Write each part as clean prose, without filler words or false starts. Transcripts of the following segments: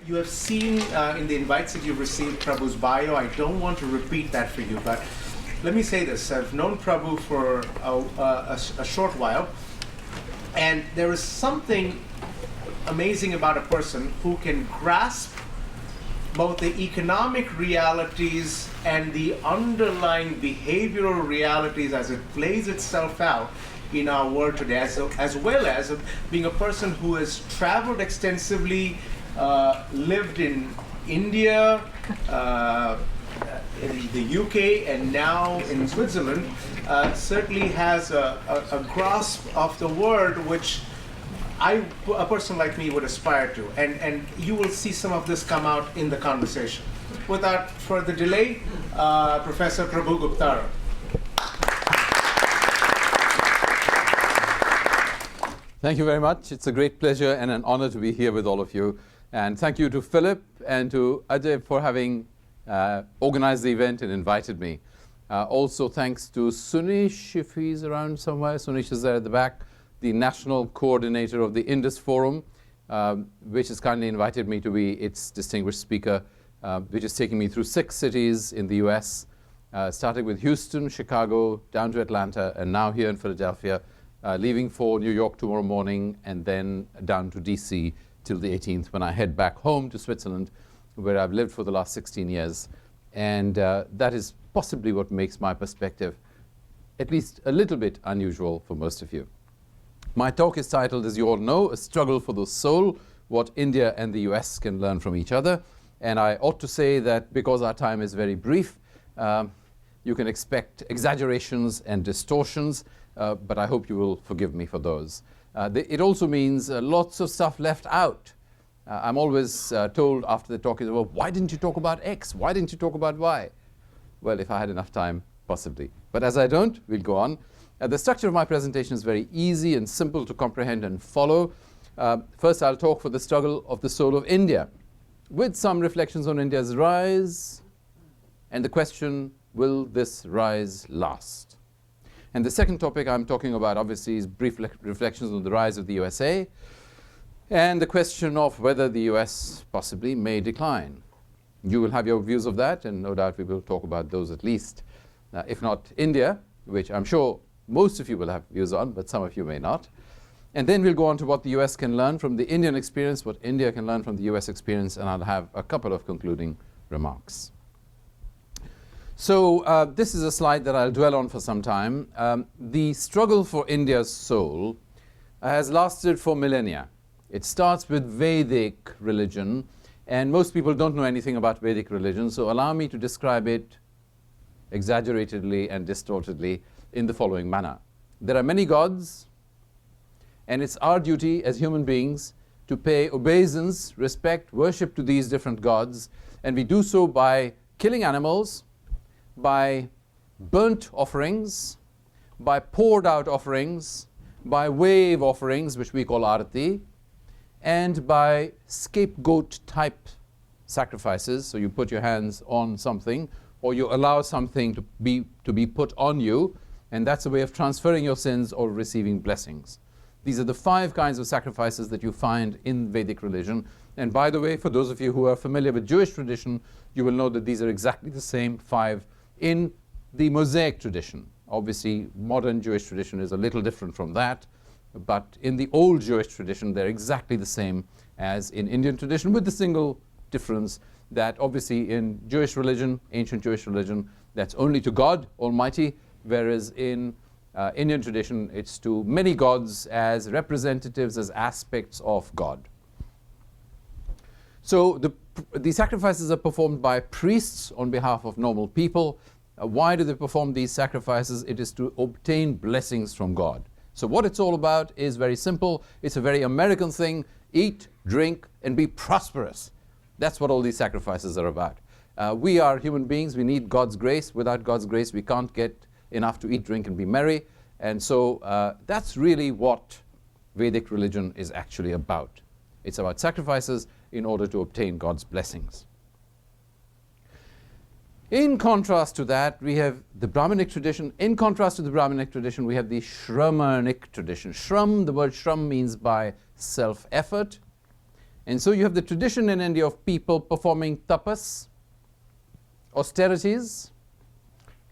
you have seen in the invites that you've received Prabhu's bio. I don't want to repeat that for you, but let me say this. I've known Prabhu for a short while, and there is something amazing about a person who can grasp both the economic realities and the underlying behavioral realities as it plays itself out in our world today, as well as being a person who has traveled extensively, lived in India, in the UK, and now in Switzerland, certainly has a grasp of the world which a person like me would aspire to. And you will see some of this come out in the conversation. Without further delay, Professor Prabhu Guptara. Thank you very much. It's a great pleasure and an honor to be here with all of you. And thank you to Philip and to Ajay for having organized the event and invited me. Also thanks to Sunish, if he's around somewhere. Sunish is there at the back, the national coordinator of the Indusforum, which has kindly invited me to be its distinguished speaker, which is taking me through 6 cities in the US, starting with Houston, Chicago, down to Atlanta, and now here in Philadelphia, leaving for New York tomorrow morning, and then down to DC till the 18th when I head back home to Switzerland, where I've lived for the last 16 years. And that is possibly what makes my perspective at least a little bit unusual for most of you. My talk is titled, as you all know, A Struggle for the Soul, What India and the US Can Learn from Each Other. And I ought to say that because our time is very brief, you can expect exaggerations and distortions, but I hope you will forgive me for those. It also means lots of stuff left out. I'm always told after the talk is over, why didn't you talk about X? Why didn't you talk about Y? Well, if I had enough time, possibly. But as I don't, we'll go on. The structure of my presentation is very easy and simple to comprehend and follow. First, I'll talk for the struggle of the soul of India, with some reflections on India's rise, and the question, will this rise last? And the second topic I'm talking about, obviously, is brief reflections on the rise of the USA, and the question of whether the US possibly may decline. You will have your views of that, and no doubt we will talk about those at least. If not India, which I'm sure most of you will have views on, but some of you may not. And then we'll go on to what the US can learn from the Indian experience, what India can learn from the US experience, and I'll have a couple of concluding remarks. So this is a slide that I'll dwell on for some time. The struggle for India's soul has lasted for millennia. It starts with Vedic religion, and most people don't know anything about Vedic religion, so allow me to describe it exaggeratedly and distortedly in the following manner. There are many gods, and it's our duty as human beings to pay obeisance, respect, worship to these different gods, and we do so by killing animals, by burnt offerings, by poured out offerings, by wave offerings, which we call arati, and by scapegoat type sacrifices. So you put your hands on something, or you allow something to be put on you, and that's a way of transferring your sins or receiving blessings. These are the 5 kinds of sacrifices that you find in Vedic religion. And by the way, for those of you who are familiar with Jewish tradition, you will know that these are exactly the same 5 in the Mosaic tradition. Obviously, modern Jewish tradition is a little different from that, but in the old Jewish tradition, they're exactly the same as in Indian tradition, with the single difference that obviously in Jewish religion, ancient Jewish religion, that's only to God Almighty, whereas in Indian tradition, it's to many gods as representatives, as aspects of God. So the sacrifices are performed by priests on behalf of normal people. Why do they perform these sacrifices? It is to obtain blessings from God. So what it's all about is very simple. It's a very American thing. Eat, drink, and be prosperous. That's what all these sacrifices are about. We are human beings. We need God's grace. Without God's grace, we can't get enough to eat, drink, and be merry. And so that's really what Vedic religion is actually about. It's about sacrifices in order to obtain God's blessings. In contrast to that, we have the Brahmanic tradition. In contrast to the Brahmanic tradition, we have the Shramanic tradition. Shram, the word shram means by self-effort. And so you have the tradition in India of people performing tapas, austerities,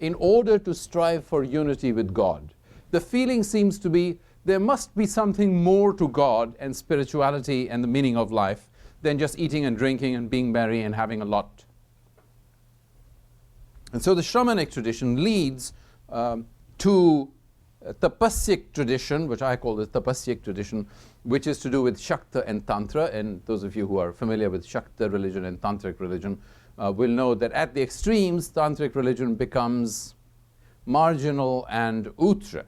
in order to strive for unity with God. The feeling seems to be there must be something more to God and spirituality and the meaning of life than just eating and drinking and being merry and having a lot. And so the Shramanic tradition leads to a tapasyic tradition, which I call the tapasyic tradition, which is to do with Shakta and Tantra. And those of you who are familiar with Shakta religion and Tantric religion will know that at the extremes, Tantric religion becomes marginal and outre.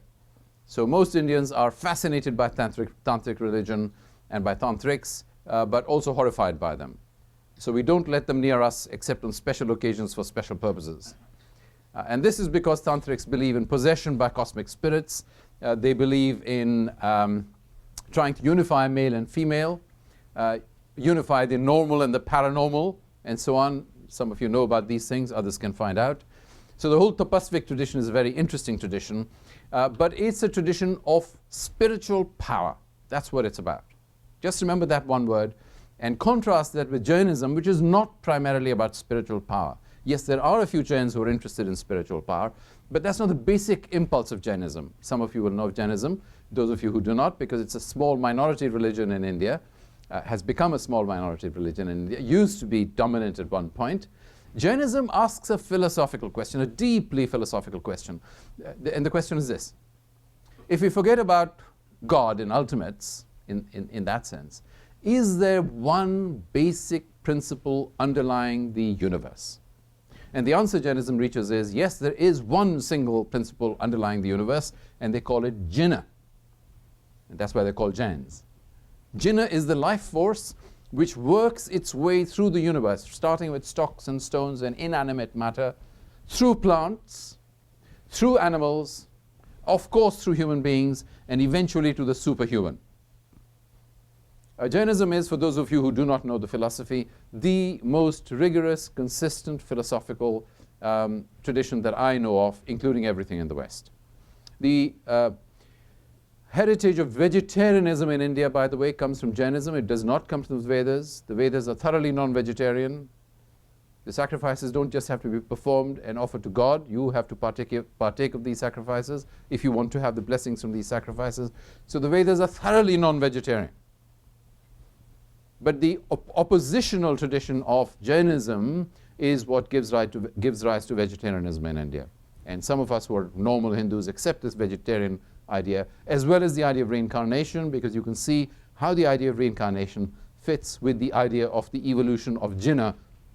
So most Indians are fascinated by Tantric religion and by Tantrics, but also horrified by them. So we don't let them near us except on special occasions for special purposes. And this is because Tantrics believe in possession by cosmic spirits. They believe in trying to unify male and female, unify the normal and the paranormal, and so on. Some of you know about these things, others can find out. So the whole Tapasvic tradition is a very interesting tradition, but it's a tradition of spiritual power. That's what it's about. Just remember that one word and contrast that with Jainism, which is not primarily about spiritual power. Yes, there are a few Jains who are interested in spiritual power, but that's not the basic impulse of Jainism. Some of you will know of Jainism, those of you who do not, because it's a small minority religion in India, has become a small minority religion in India, used to be dominant at one point. Jainism asks a philosophical question, a deeply philosophical question. And the question is this: if we forget about God in ultimates, in that sense, is there one basic principle underlying the universe? And the answer Jainism reaches is, yes, there is one single principle underlying the universe, and they call it Jinna. And that's why they're called Jains. Jinna is the life force which works its way through the universe, starting with stocks and stones and inanimate matter, through plants, through animals, of course through human beings, and eventually to the superhuman. Jainism is, for those of you who do not know the philosophy, the most rigorous, consistent philosophical tradition that I know of, including everything in the West. The heritage of vegetarianism in India, by the way, comes from Jainism. It does not come from the Vedas. The Vedas are thoroughly non-vegetarian. The sacrifices don't just have to be performed and offered to God. You have to partake of these sacrifices if you want to have the blessings from these sacrifices. So the Vedas are thoroughly non-vegetarian. But the oppositional tradition of Jainism is what gives rise to vegetarianism in India. And some of us who are normal Hindus accept this vegetarian idea, as well as the idea of reincarnation, because you can see how the idea of reincarnation fits with the idea of the evolution of Jinna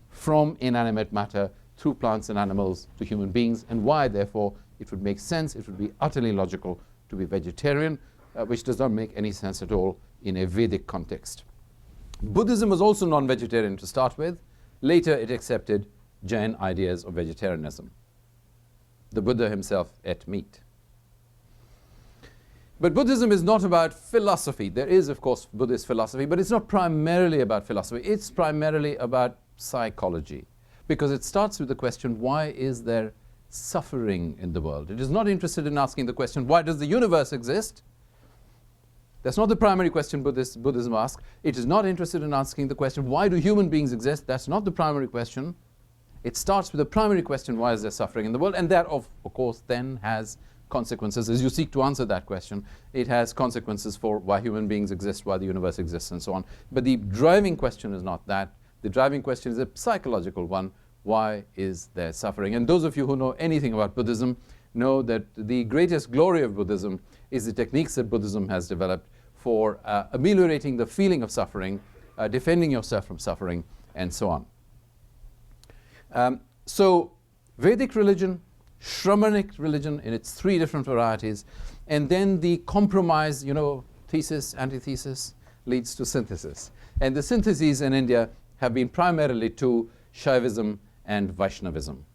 from inanimate matter through plants and animals to human beings, and why, therefore, it would make sense, it would be utterly logical to be vegetarian, which does not make any sense at all in a Vedic context. Buddhism was also non-vegetarian to start with. Later it accepted Jain ideas of vegetarianism. The Buddha himself ate meat. But Buddhism is not about philosophy. There is, of course, Buddhist philosophy, but it's not primarily about philosophy. It's primarily about psychology, because it starts with the question, why is there suffering in the world? It is not interested in asking the question, why does the universe exist? That's not the primary question Buddhism asks. It is not interested in asking the question, why do human beings exist? That's not the primary question. It starts with the primary question, why is there suffering in the world? And that, of course, then has consequences. As you seek to answer that question, it has consequences for why human beings exist, why the universe exists, and so on. But the driving question is not that. The driving question is a psychological one. Why is there suffering? And those of you who know anything about Buddhism know that the greatest glory of Buddhism is the techniques that Buddhism has developed for ameliorating the feeling of suffering, defending yourself from suffering, and so on. So Vedic religion, Shramanic religion in its three different varieties, and then the compromise, thesis, antithesis, leads to synthesis. And the syntheses in India have been primarily to Shaivism and Vaishnavism.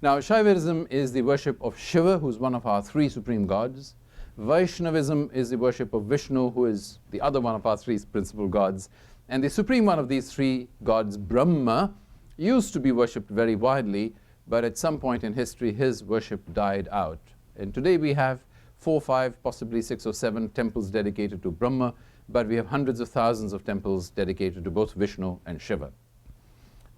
Now, Shaivism is the worship of Shiva, who's one of our three supreme gods. Vaishnavism is the worship of Vishnu, who is the other one of our three principal gods. And the supreme one of these three gods, Brahma, used to be worshipped very widely, but at some point in history, his worship died out. And today we have 4, 5, possibly 6 or 7 temples dedicated to Brahma, but we have hundreds of thousands of temples dedicated to both Vishnu and Shiva.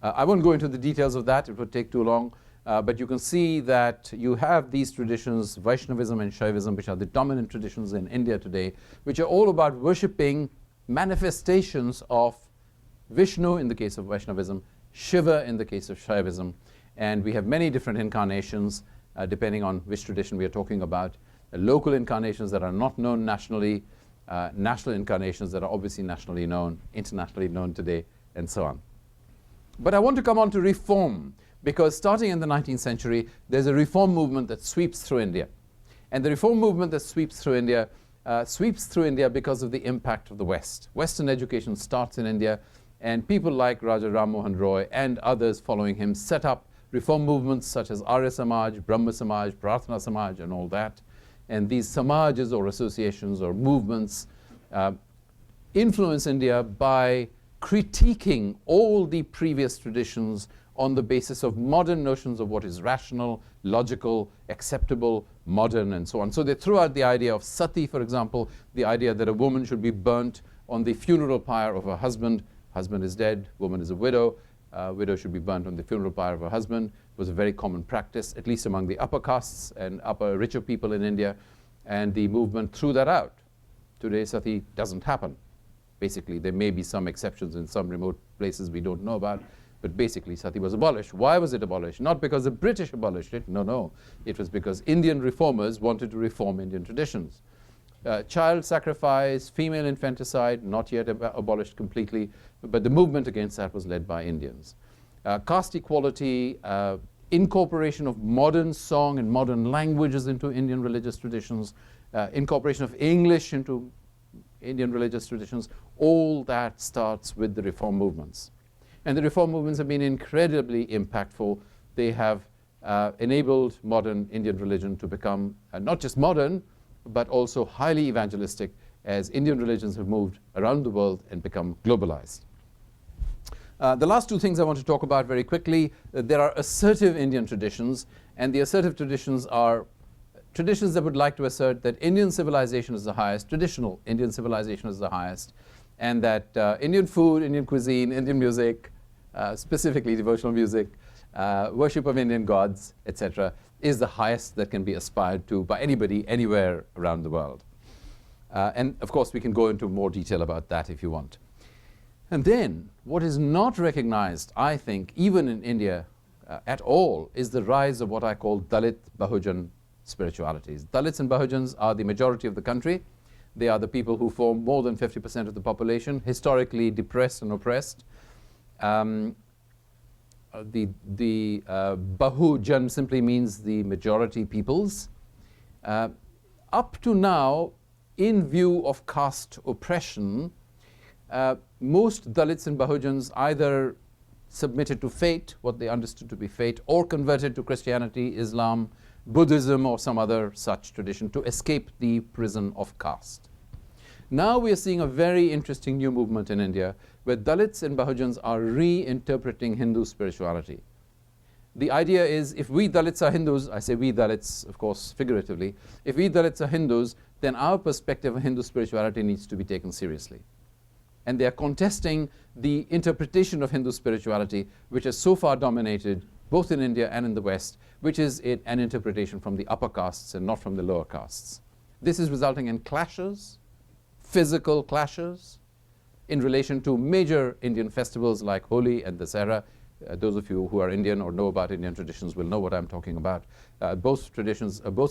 I won't go into the details of that, it would take too long, but you can see that you have these traditions, Vaishnavism and Shaivism, which are the dominant traditions in India today, which are all about worshipping manifestations of Vishnu in the case of Vaishnavism, Shiva in the case of Shaivism, and we have many different incarnations depending on which tradition we are talking about. Local incarnations that are not known nationally, national incarnations that are obviously nationally known, internationally known today, and so on. But I want to come on to reform, because starting in the 19th century, there's a reform movement that sweeps through India. And the reform movement that sweeps through India because of the impact of the West. Western education starts in India, and people like Raja Ram Mohan Roy and others following him set up reform movements such as Arya Samaj, Brahma Samaj, Prarthana Samaj, and all that. And these samajas or associations or movements influence India by critiquing all the previous traditions on the basis of modern notions of what is rational, logical, acceptable, modern, and so on. So they threw out the idea of sati, for example, the idea that a woman should be burnt on the funeral pyre of her husband. Husband is dead, woman is a widow. Widow should be burnt on the funeral pyre of her husband. It was a very common practice, at least among the upper castes and upper richer people in India, and the movement threw that out. Today, sati doesn't happen. Basically, there may be some exceptions in some remote places we don't know about, but basically sati was abolished. Why was it abolished? Not because the British abolished it, no. It was because Indian reformers wanted to reform Indian traditions. Child sacrifice, female infanticide, not yet abolished completely, but the movement against that was led by Indians. Caste equality, incorporation of modern song and modern languages into Indian religious traditions, incorporation of English into Indian religious traditions, all that starts with the reform movements. And the reform movements have been incredibly impactful. They have enabled modern Indian religion to become not just modern, but also highly evangelistic as Indian religions have moved around the world and become globalized. The last two things I want to talk about very quickly, there are assertive Indian traditions, and the assertive traditions are traditions that would like to assert that Indian civilization is the highest, traditional Indian civilization is the highest, and that Indian food, Indian cuisine, Indian music, specifically devotional music, worship of Indian gods, etc., is the highest that can be aspired to by anybody anywhere around the world. And of course, we can go into more detail about that if you want. And then, what is not recognized, I think, even in India at all, is the rise of what I call Dalit Bahujan spiritualities. Dalits and Bahujans are the majority of the country. They are the people who form more than 50% of the population, historically depressed and oppressed. Bahujan simply means the majority peoples. Up to now, in view of caste oppression, most Dalits and Bahujans either submitted to fate, what they understood to be fate, or converted to Christianity, Islam, Buddhism, or some other such tradition to escape the prison of caste. Now we are seeing a very interesting new movement in India where Dalits and Bahujans are reinterpreting Hindu spirituality. The idea is, if we Dalits are Hindus, I say we Dalits, of course, figuratively, if we Dalits are Hindus, then our perspective of Hindu spirituality needs to be taken seriously. And they are contesting the interpretation of Hindu spirituality, which has so far dominated both in India and in the West, which is an interpretation from the upper castes and not from the lower castes. This is resulting in clashes, physical clashes, in relation to major Indian festivals like Holi and Dasara. Those of you who are Indian or know about Indian traditions will know what I'm talking about. Both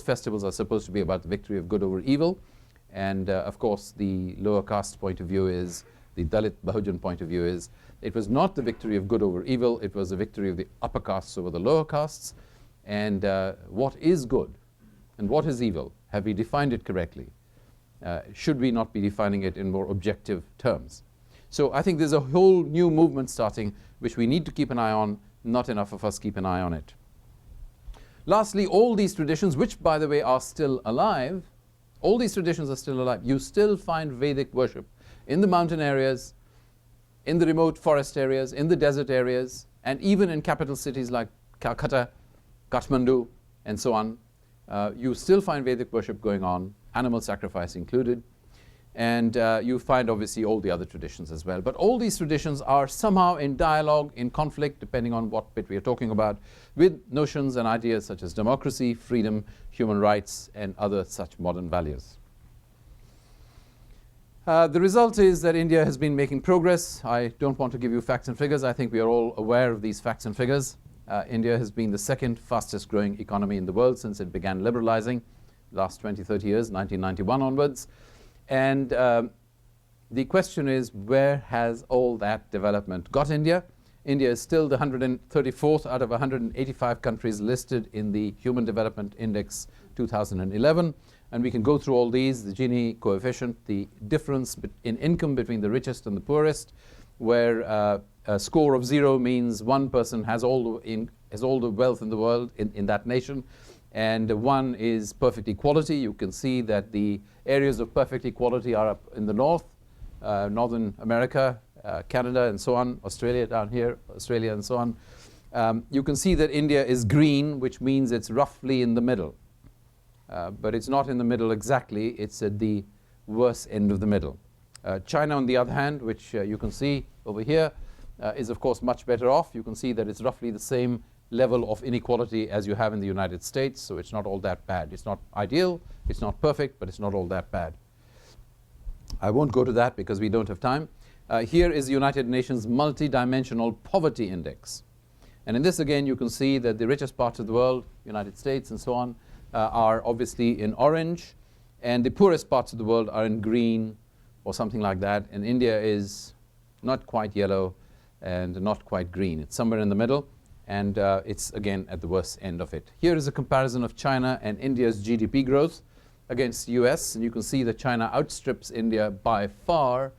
festivals are supposed to be about the victory of good over evil. And of course, the lower caste point of view is, the Dalit Bahujan point of view is, it was not the victory of good over evil, it was the victory of the upper castes over the lower castes. And what is good and what is evil? Have we defined it correctly? Should we not be defining it in more objective terms? So I think there's a whole new movement starting, which we need to keep an eye on. Not enough of us keep an eye on it. Lastly, all these traditions, which by the way are still alive, all these traditions are still alive. You still find Vedic worship in the mountain areas, in the remote forest areas, in the desert areas, and even in capital cities like Calcutta, Kathmandu, and so on. You still find Vedic worship going on, animal sacrifice included. And you find obviously all the other traditions as well. But all these traditions are somehow in dialogue, in conflict, depending on what bit we are talking about, with notions and ideas such as democracy, freedom, human rights, and other such modern values. The result is that India has been making progress. I don't want to give you facts and figures. I think we are all aware of these facts and figures. India has been the second fastest growing economy in the world since it began liberalizing last 20, 30 years, 1991 onwards. And the question is, where has all that development got India? India is still the 134th out of 185 countries listed in the Human Development Index 2011. And we can go through all these, the Gini coefficient, the difference in income between the richest and the poorest, where a score of 0 means one person has all the wealth in the world in that nation, and 1 is perfect equality. You can see that the areas of perfect equality are up in the north, Northern America, Canada, and so on, Australia down here, Australia, and so on. You can see that India is green, which means it's roughly in the middle. But it's not in the middle exactly, it's at the worst end of the middle. China, on the other hand, which you can see over here, is of course much better off. You can see that it's roughly the same level of inequality as you have in the United States, so it's not all that bad. It's not ideal, it's not perfect, but it's not all that bad. I won't go to that because we don't have time. Here is the United Nations Multidimensional Poverty Index. And in this again, you can see that the richest parts of the world, United States and so on, are obviously in orange, and the poorest parts of the world are in green or something like that, and India is not quite yellow and not quite green. It's somewhere in the middle, and it's again at the worst end of it. Here is a comparison of China and India's GDP growth against the US, and you can see that China outstrips India by far.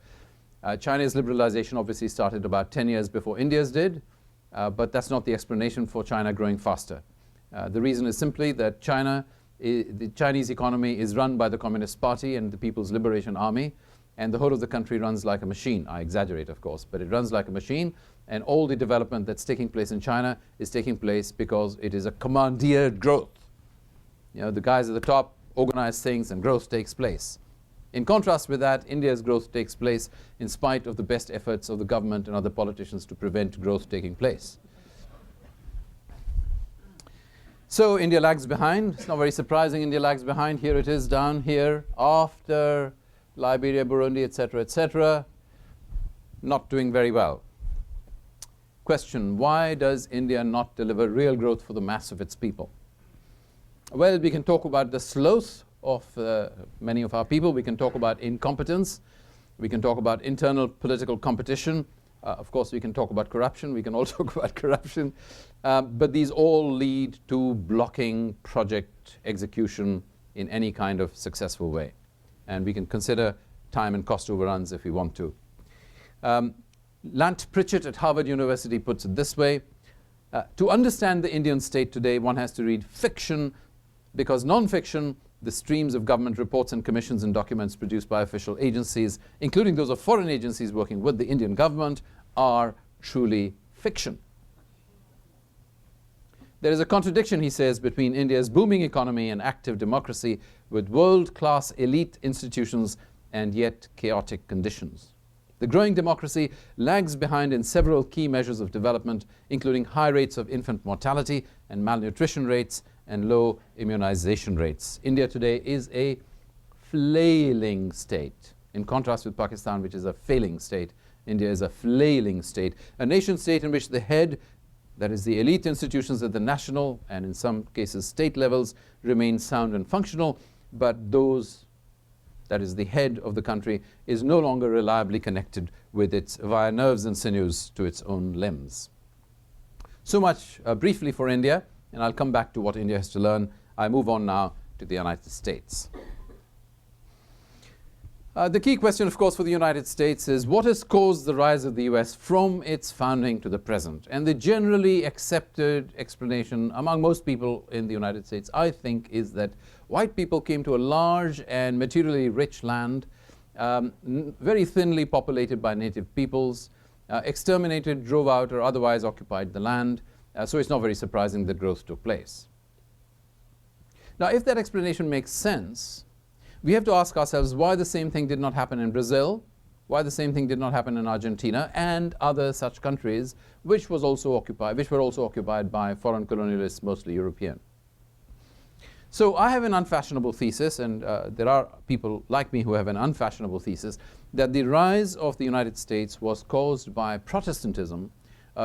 China's liberalization obviously started about 10 years before India's did, but that's not the explanation for China growing faster. The reason is simply that the Chinese economy is run by the Communist Party and the People's Liberation Army, and the whole of the country runs like a machine. I exaggerate, of course, but it runs like a machine, and all the development that's taking place in China is taking place because it is a commandeered growth. You know, the guys at the top organize things and growth takes place. In contrast with that, India's growth takes place in spite of the best efforts of the government and other politicians to prevent growth taking place. So India lags behind. It's not very surprising India lags behind. Here it is down here after Liberia, Burundi, etc., not doing very well. Question, why does India not deliver real growth for the mass of its people? Well, we can talk about the sloth of many of our people. We can talk about incompetence. We can talk about internal political competition. Of course, we can talk about corruption. We can all talk about corruption. But these all lead to blocking project execution in any kind of successful way. And we can consider time and cost overruns if we want to. Lant Pritchett at Harvard University puts it this way. To understand the Indian state today, one has to read fiction, because non-fiction, the streams of government reports and commissions and documents produced by official agencies, including those of foreign agencies working with the Indian government, are truly fiction. There is a contradiction, he says, between India's booming economy and active democracy with world-class elite institutions and yet chaotic conditions. The growing democracy lags behind in several key measures of development, including high rates of infant mortality and malnutrition rates and low immunization rates. India today is a flailing state. In contrast with Pakistan, which is a failing state, India is a flailing state, a nation state in which the head, that is the elite institutions at the national and in some cases state levels, remain sound and functional, but those, that is the head of the country, is no longer reliably connected with its via nerves and sinews to its own limbs. So much briefly for India, and I'll come back to what India has to learn. I move on now to the United States. The key question, of course, for the United States is what has caused the rise of the US from its founding to the present? And the generally accepted explanation among most people in the United States, I think, is that white people came to a large and materially rich land, very thinly populated by native peoples, exterminated, drove out, or otherwise occupied the land. So it's not very surprising that growth took place. Now, if that explanation makes sense, We have to ask ourselves why the same thing did not happen in Brazil, why the same thing did not happen in Argentina and other such countries which were also occupied by foreign colonialists, mostly European. So I have an unfashionable thesis, and there are people like me who have an unfashionable thesis, that the rise of the United States was caused by Protestantism,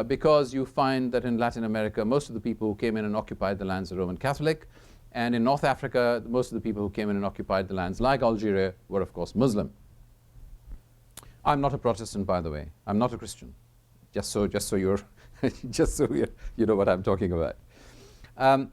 because you find that in Latin America, most of the people who came in and occupied the lands are Roman Catholic, and in North Africa, most of the people who came in and occupied the lands, like Algeria, were of course Muslim. I'm not a Protestant, by the way. I'm not a Christian. Just so you're, you know what I'm talking about. Dr.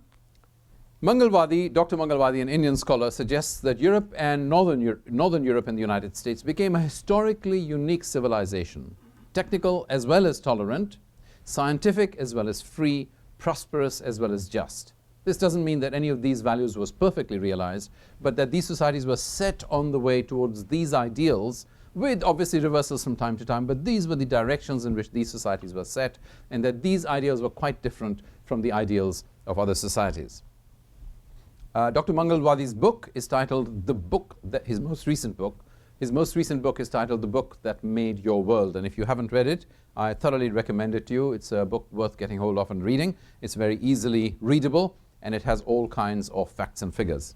Mangalwadi, an Indian scholar, suggests that Europe and Northern Europe and the United States became a historically unique civilization, technical as well as tolerant, scientific as well as free, prosperous as well as just. This doesn't mean that any of these values was perfectly realized, but that these societies were set on the way towards these ideals, with obviously reversals from time to time, but these were the directions in which these societies were set, and that these ideals were quite different from the ideals of other societies. Dr. Mangalwadi's book is titled his most recent book is titled The Book That Made Your World, and if you haven't read it, I thoroughly recommend it to you. It's a book worth getting hold of and reading. It's very easily readable, and it has all kinds of facts and figures.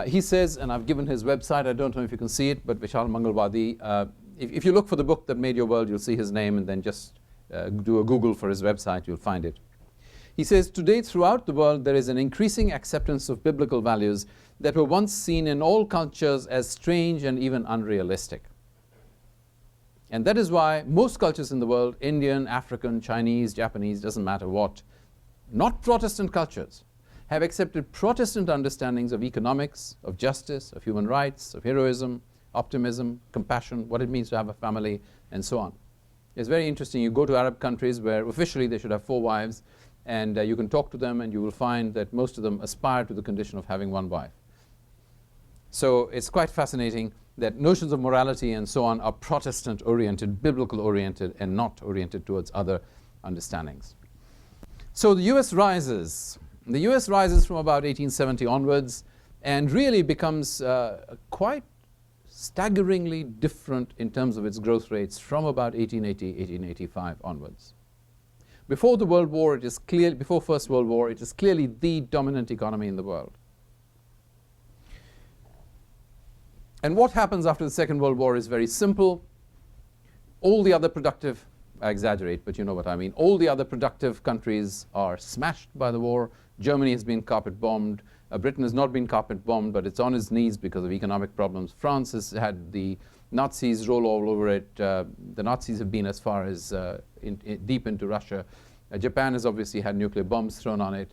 He says, and I've given his website, I don't know if you can see it, but Vishal Mangalwadi, if you look for The Book That Made Your World, you'll see his name, and then just do a Google for his website, you'll find it. He says, today throughout the world there is an increasing acceptance of biblical values that were once seen in all cultures as strange and even unrealistic. And that is why most cultures in the world, Indian, African, Chinese, Japanese, doesn't matter what, not Protestant cultures, have accepted Protestant understandings of economics, of justice, of human rights, of heroism, optimism, compassion, what it means to have a family, and so on. It's very interesting. You go to Arab countries where officially they should have 4 wives, and you can talk to them and you will find that most of them aspire to the condition of having 1 wife. So it's quite fascinating that notions of morality and so on are Protestant-oriented, biblical-oriented, and not oriented towards other understandings. So the US rises. The US rises from about 1870 onwards and really becomes quite staggeringly different in terms of its growth rates from about 1880, 1885 onwards. Before the World War, before First World War, it is clearly the dominant economy in the world. And what happens after the Second World War is very simple. All the other productive, I exaggerate, but you know what I mean. All the other productive countries are smashed by the war. Germany has been carpet bombed. Britain has not been carpet bombed, but it's on its knees because of economic problems. France has had the Nazis roll all over it. The Nazis have been as far as deep into Russia. Japan has obviously had nuclear bombs thrown on it.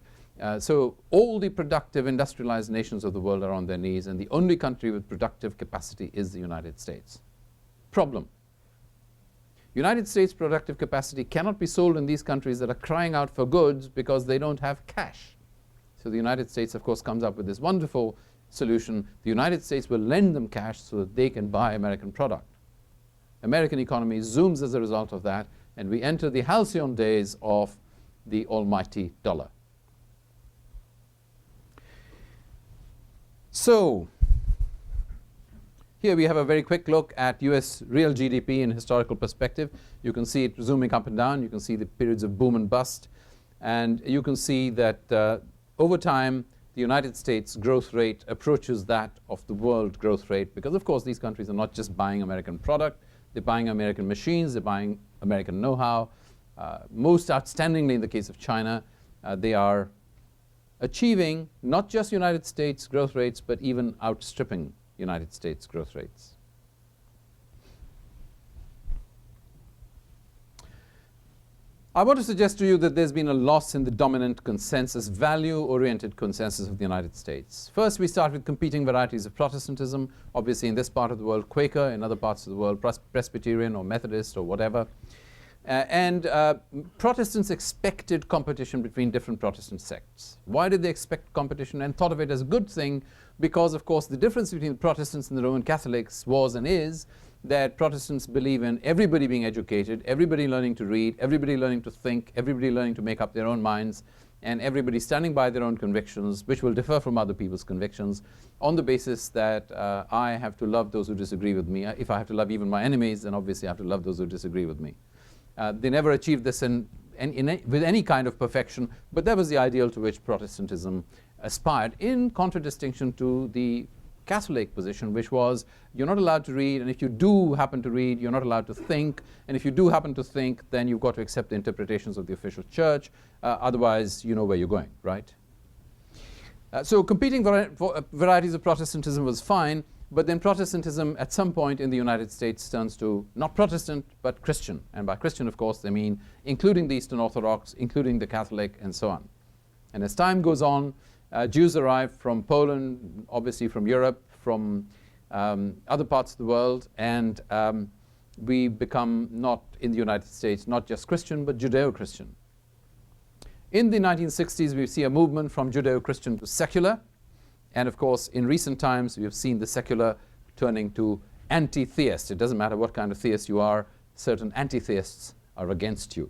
So all the productive industrialized nations of the world are on their knees, and the only country with productive capacity is the United States. Problem. United States productive capacity cannot be sold in these countries that are crying out for goods because they don't have cash. So the United States, of course, comes up with this wonderful solution. The United States will lend them cash so that they can buy American product. American economy zooms as a result of that, and we enter the halcyon days of the almighty dollar. So here we have a very quick look at US real GDP in historical perspective. You can see it zooming up and down. You can see the periods of boom and bust. And you can see that over time, the United States growth rate approaches that of the world growth rate because, of course, these countries are not just buying American product. They're buying American machines. They're buying American know-how. Most outstandingly, in the case of China, they are achieving not just United States growth rates, but even outstripping United States growth rates. I want to suggest to you that there's been a loss in the dominant consensus, value-oriented consensus of the United States. First, we start with competing varieties of Protestantism. Obviously, in this part of the world, Quaker. In other parts of the world, Presbyterian or Methodist or whatever. Protestants expected competition between different Protestant sects. Why did they expect competition and thought of it as a good thing? Because, of course, the difference between the Protestants and the Roman Catholics was and is that Protestants believe in everybody being educated, everybody learning to read, everybody learning to think, everybody learning to make up their own minds, and everybody standing by their own convictions, which will differ from other people's convictions, on the basis that I have to love those who disagree with me. If I have to love even my enemies, then obviously I have to love those who disagree with me. They never achieved this with any kind of perfection, but that was the ideal to which Protestantism aspired, in contradistinction to the Catholic position, which was you're not allowed to read, and if you do happen to read, you're not allowed to think, and if you do happen to think, then you've got to accept the interpretations of the official church, otherwise you know where you're going, right? So competing varieties of Protestantism was fine, but then Protestantism at some point in the United States turns to not Protestant, but Christian. And by Christian, of course, they mean including the Eastern Orthodox, including the Catholic, and so on. And as time goes on, Jews arrive from Poland, obviously from Europe, from other parts of the world, and we become not, in the United States, not just Christian, but Judeo-Christian. In the 1960s, we see a movement from Judeo-Christian to secular, and of course, in recent times, we have seen the secular turning to anti-theist. It doesn't matter what kind of theist you are, certain anti-theists are against you.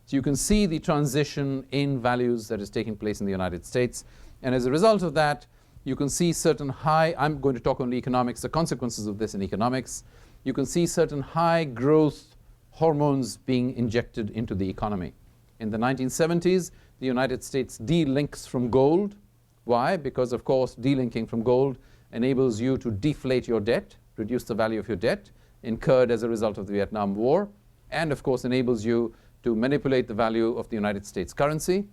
So you can see the transition in values that is taking place in the United States, and as a result of that, you can see certain high, I'm going to talk only economics, the consequences of this in economics. You can see certain high growth hormones being injected into the economy. In the 1970s, the United States delinks from gold. Why? Because, of course, delinking from gold enables you to deflate your debt, reduce the value of your debt incurred as a result of the Vietnam War, and, of course, enables you to manipulate the value of the United States currency,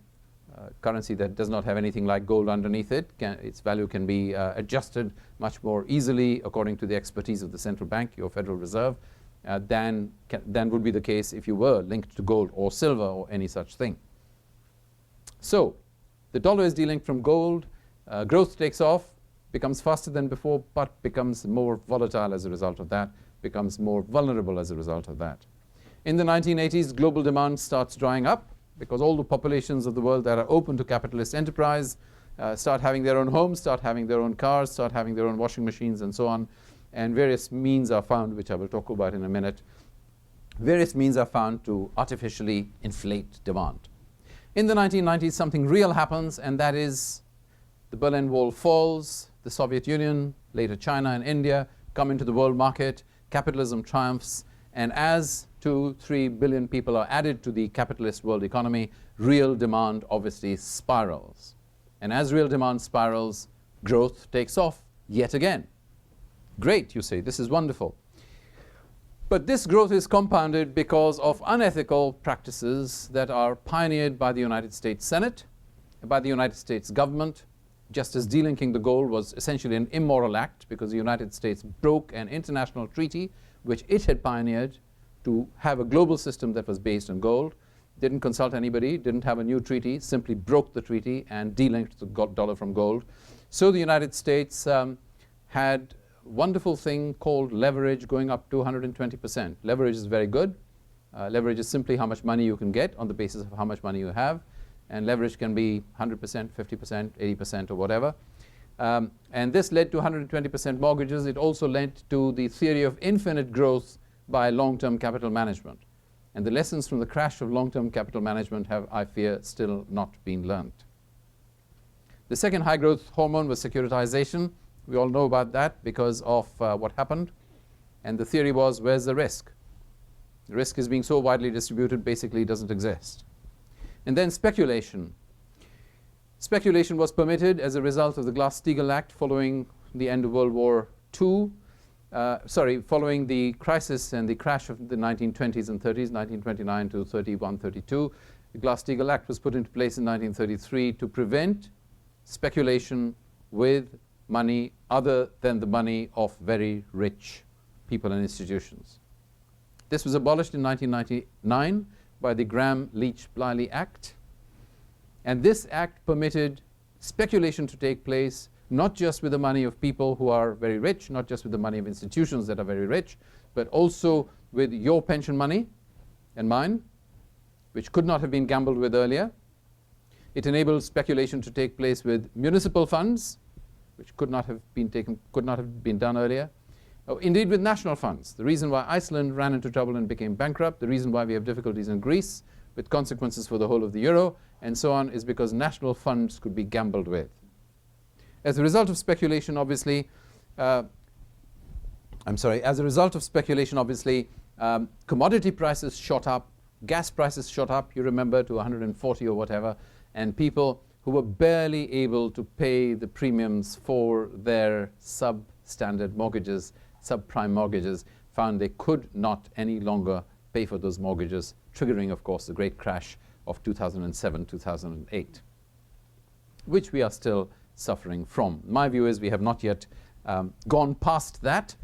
currency that does not have anything like gold underneath it. Its value can be adjusted much more easily according to the expertise of the central bank, your Federal Reserve, than would be the case if you were linked to gold or silver or any such thing. So the dollar is delinked from gold, growth takes off, becomes faster than before, but becomes more volatile as a result of that, becomes more vulnerable as a result of that. In the 1980s, global demand starts drying up because all the populations of the world that are open to capitalist enterprise start having their own homes, start having their own cars, start having their own washing machines, and so on. And various means are found, which I will talk about in a minute. Various means are found to artificially inflate demand. In the 1990s, something real happens, and that is the Berlin Wall falls, the Soviet Union, later China and India, come into the world market, capitalism triumphs, and as 2-3 billion people are added to the capitalist world economy, real demand obviously spirals. And as real demand spirals, growth takes off yet again. Great, you say, this is wonderful. But this growth is compounded because of unethical practices that are pioneered by the United States Senate, by the United States government, just as delinking the gold was essentially an immoral act because the United States broke an international treaty which it had pioneered to have a global system that was based on gold, didn't consult anybody, didn't have a new treaty, simply broke the treaty and delinked the dollar from gold. So the United States had a wonderful thing called leverage going up to 120%. Leverage is very good. Leverage is simply how much money you can get on the basis of how much money you have. And leverage can be 100%, 50%, 80%, or whatever. And this led to 120% mortgages. It also led to the theory of infinite growth by long-term capital management. And the lessons from the crash of long-term capital management have, I fear, still not been learned. The second high-growth hormone was securitization. We all know about that because of what happened. And the theory was, where's the risk? The risk is being so widely distributed, basically it doesn't exist. And then speculation. Speculation was permitted as a result of the Glass-Steagall Act following the end of World War II. Following the crisis and the crash of the 1920s and 30s, 1929 to 31, 32. The Glass-Steagall Act was put into place in 1933 to prevent speculation with money other than the money of very rich people and institutions. This was abolished in 1999 by the Graham-Leach-Bliley Act. And this act permitted speculation to take place not just with the money of people who are very rich, not just with the money of institutions that are very rich, but also with your pension money and mine, which could not have been gambled with earlier. It enabled speculation to take place with municipal funds, which could not have been done earlier. Indeed, with national funds. The reason why Iceland ran into trouble and became bankrupt, the reason why we have difficulties in Greece with consequences for the whole of the euro, and so on, is because national funds could be gambled with. As a result of speculation, obviously, commodity prices shot up, gas prices shot up, you remember, to 140 or whatever, and people who were barely able to pay the premiums for their substandard mortgages, subprime mortgages, found they could not any longer pay for those mortgages, triggering, of course, the great crash of 2007, 2008, which we are still suffering from. My view is we have not yet gone past that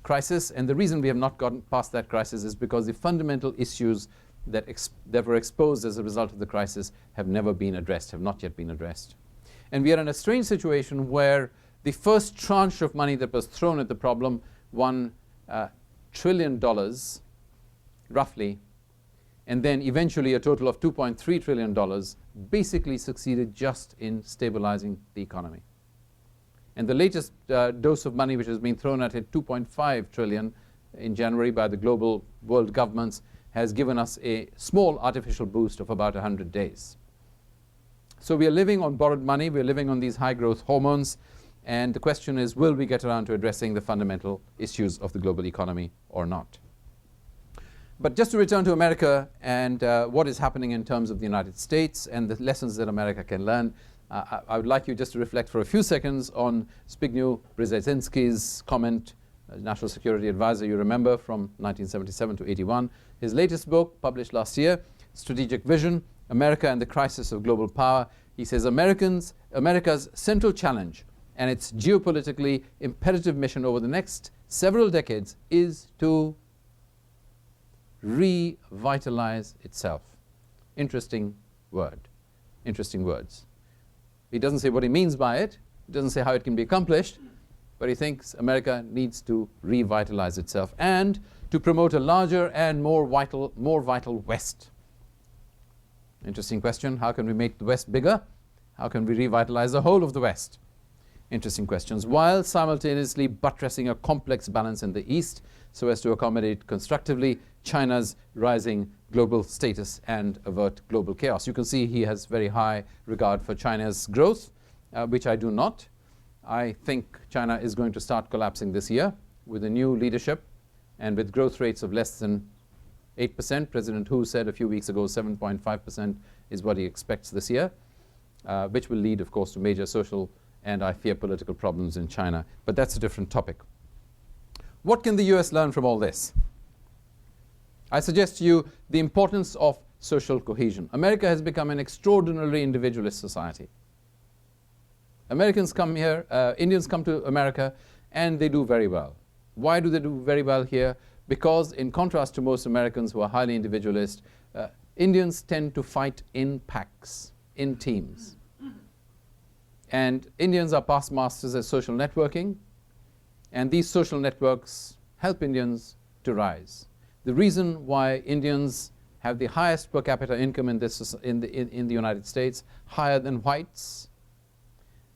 crisis, and the reason we have not gotten past that crisis is because the fundamental issues that were exposed as a result of the crisis have never been addressed, have not yet been addressed. And we are in a strange situation where the first tranche of money that was thrown at the problem, $1 trillion, roughly, and then eventually a total of $2.3 trillion, basically succeeded just in stabilizing the economy. And the latest dose of money which has been thrown at it, 2.5 trillion in January by the global world governments, has given us a small artificial boost of about 100 days. So we are living on borrowed money, we are living on these high growth hormones, and the question is, will we get around to addressing the fundamental issues of the global economy or not? But just to return to America and what is happening in terms of the United States and the lessons that America can learn, I would like you just to reflect for a few seconds on Zbigniew Brzezinski's comment, National Security Advisor, you remember, from 1977 to 81. His latest book, published last year, Strategic Vision, America and the Crisis of Global Power. He says America's central challenge and its geopolitically imperative mission over the next several decades is to revitalize itself. Interesting word. Interesting words. He doesn't say what he means by it. He doesn't say how it can be accomplished. But he thinks America needs to revitalize itself and to promote a larger and more vital West. Interesting question. How can we make the West bigger? How can we revitalize the whole of the West? Interesting questions. While simultaneously buttressing a complex balance in the East so as to accommodate constructively China's rising global status and avert global chaos. You can see he has very high regard for China's growth, which I do not. I think China is going to start collapsing this year with a new leadership and with growth rates of less than 8%. President Hu said a few weeks ago 7.5% is what he expects this year, which will lead, of course, to major social and, I fear, political problems in China. But that's a different topic. What can the US learn from all this? I suggest to you the importance of social cohesion. America has become an extraordinarily individualist society. Americans come here, Indians come to America, and they do very well. Why do they do very well here? Because in contrast to most Americans who are highly individualist, Indians tend to fight in packs, in teams. And Indians are past masters at social networking, and these social networks help Indians to rise. The reason why Indians have the highest per capita income in the United States, higher than whites,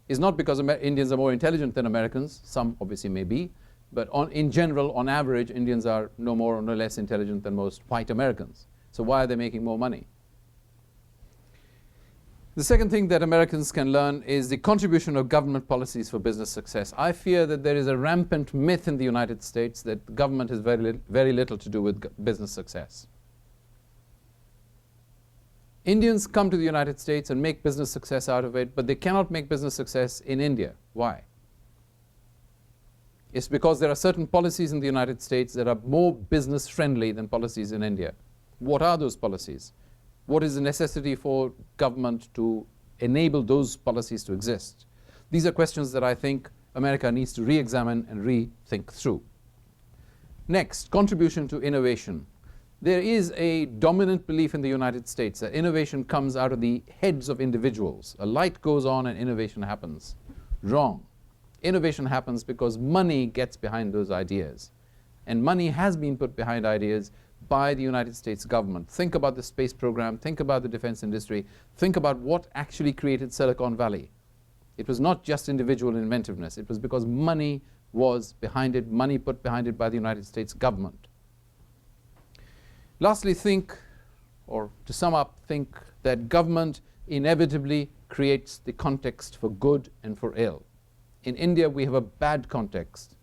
is not because Indians are more intelligent than Americans. Some obviously may be, but in general, on average, Indians are no more or no less intelligent than most white Americans. So why are they making more money? The second thing that Americans can learn is the contribution of government policies for business success. I fear that there is a rampant myth in the United States that the government has very little to do with business success. Indians come to the United States and make business success out of it, but they cannot make business success in India. Why? It's because there are certain policies in the United States that are more business friendly than policies in India. What are those policies? What is the necessity for government to enable those policies to exist? These are questions that I think America needs to re-examine and rethink through. Next, contribution to innovation. There is a dominant belief in the United States that innovation comes out of the heads of individuals. A light goes on and innovation happens. Wrong. Innovation happens because money gets behind those ideas. And money has been put behind ideas by the United States government. Think about the space program, think about the defense industry, think about what actually created Silicon Valley. It was not just individual inventiveness, it was because money was behind it, money put behind it by the United States government. Lastly, think or to sum up, think that government inevitably creates the context for good and for ill. In India, we have a bad context.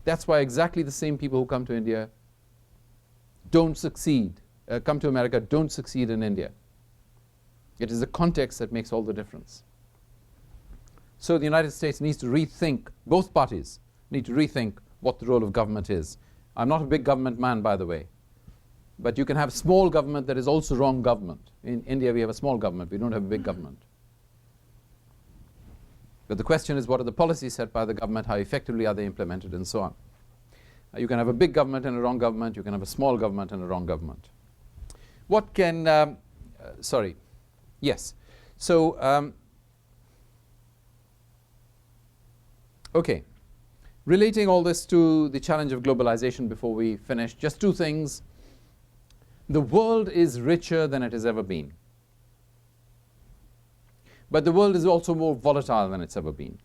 That's why exactly the same people who come to India don't succeed, come to America, don't succeed in India. It is the context that makes all the difference. So the United States needs to rethink, both parties need to rethink what the role of government is. I'm not a big government man, by the way, but you can have small government that is also wrong government. In India, we have a small government, we don't have a big government. But the question is, what are the policies set by the government, how effectively are they implemented, and so on. You can have a big government and a wrong government, you can have a small government and a wrong government. What can, yes. So, okay. Relating all this to the challenge of globalization before we finish, just two things. The world is richer than it has ever been. But the world is also more volatile than it's ever been.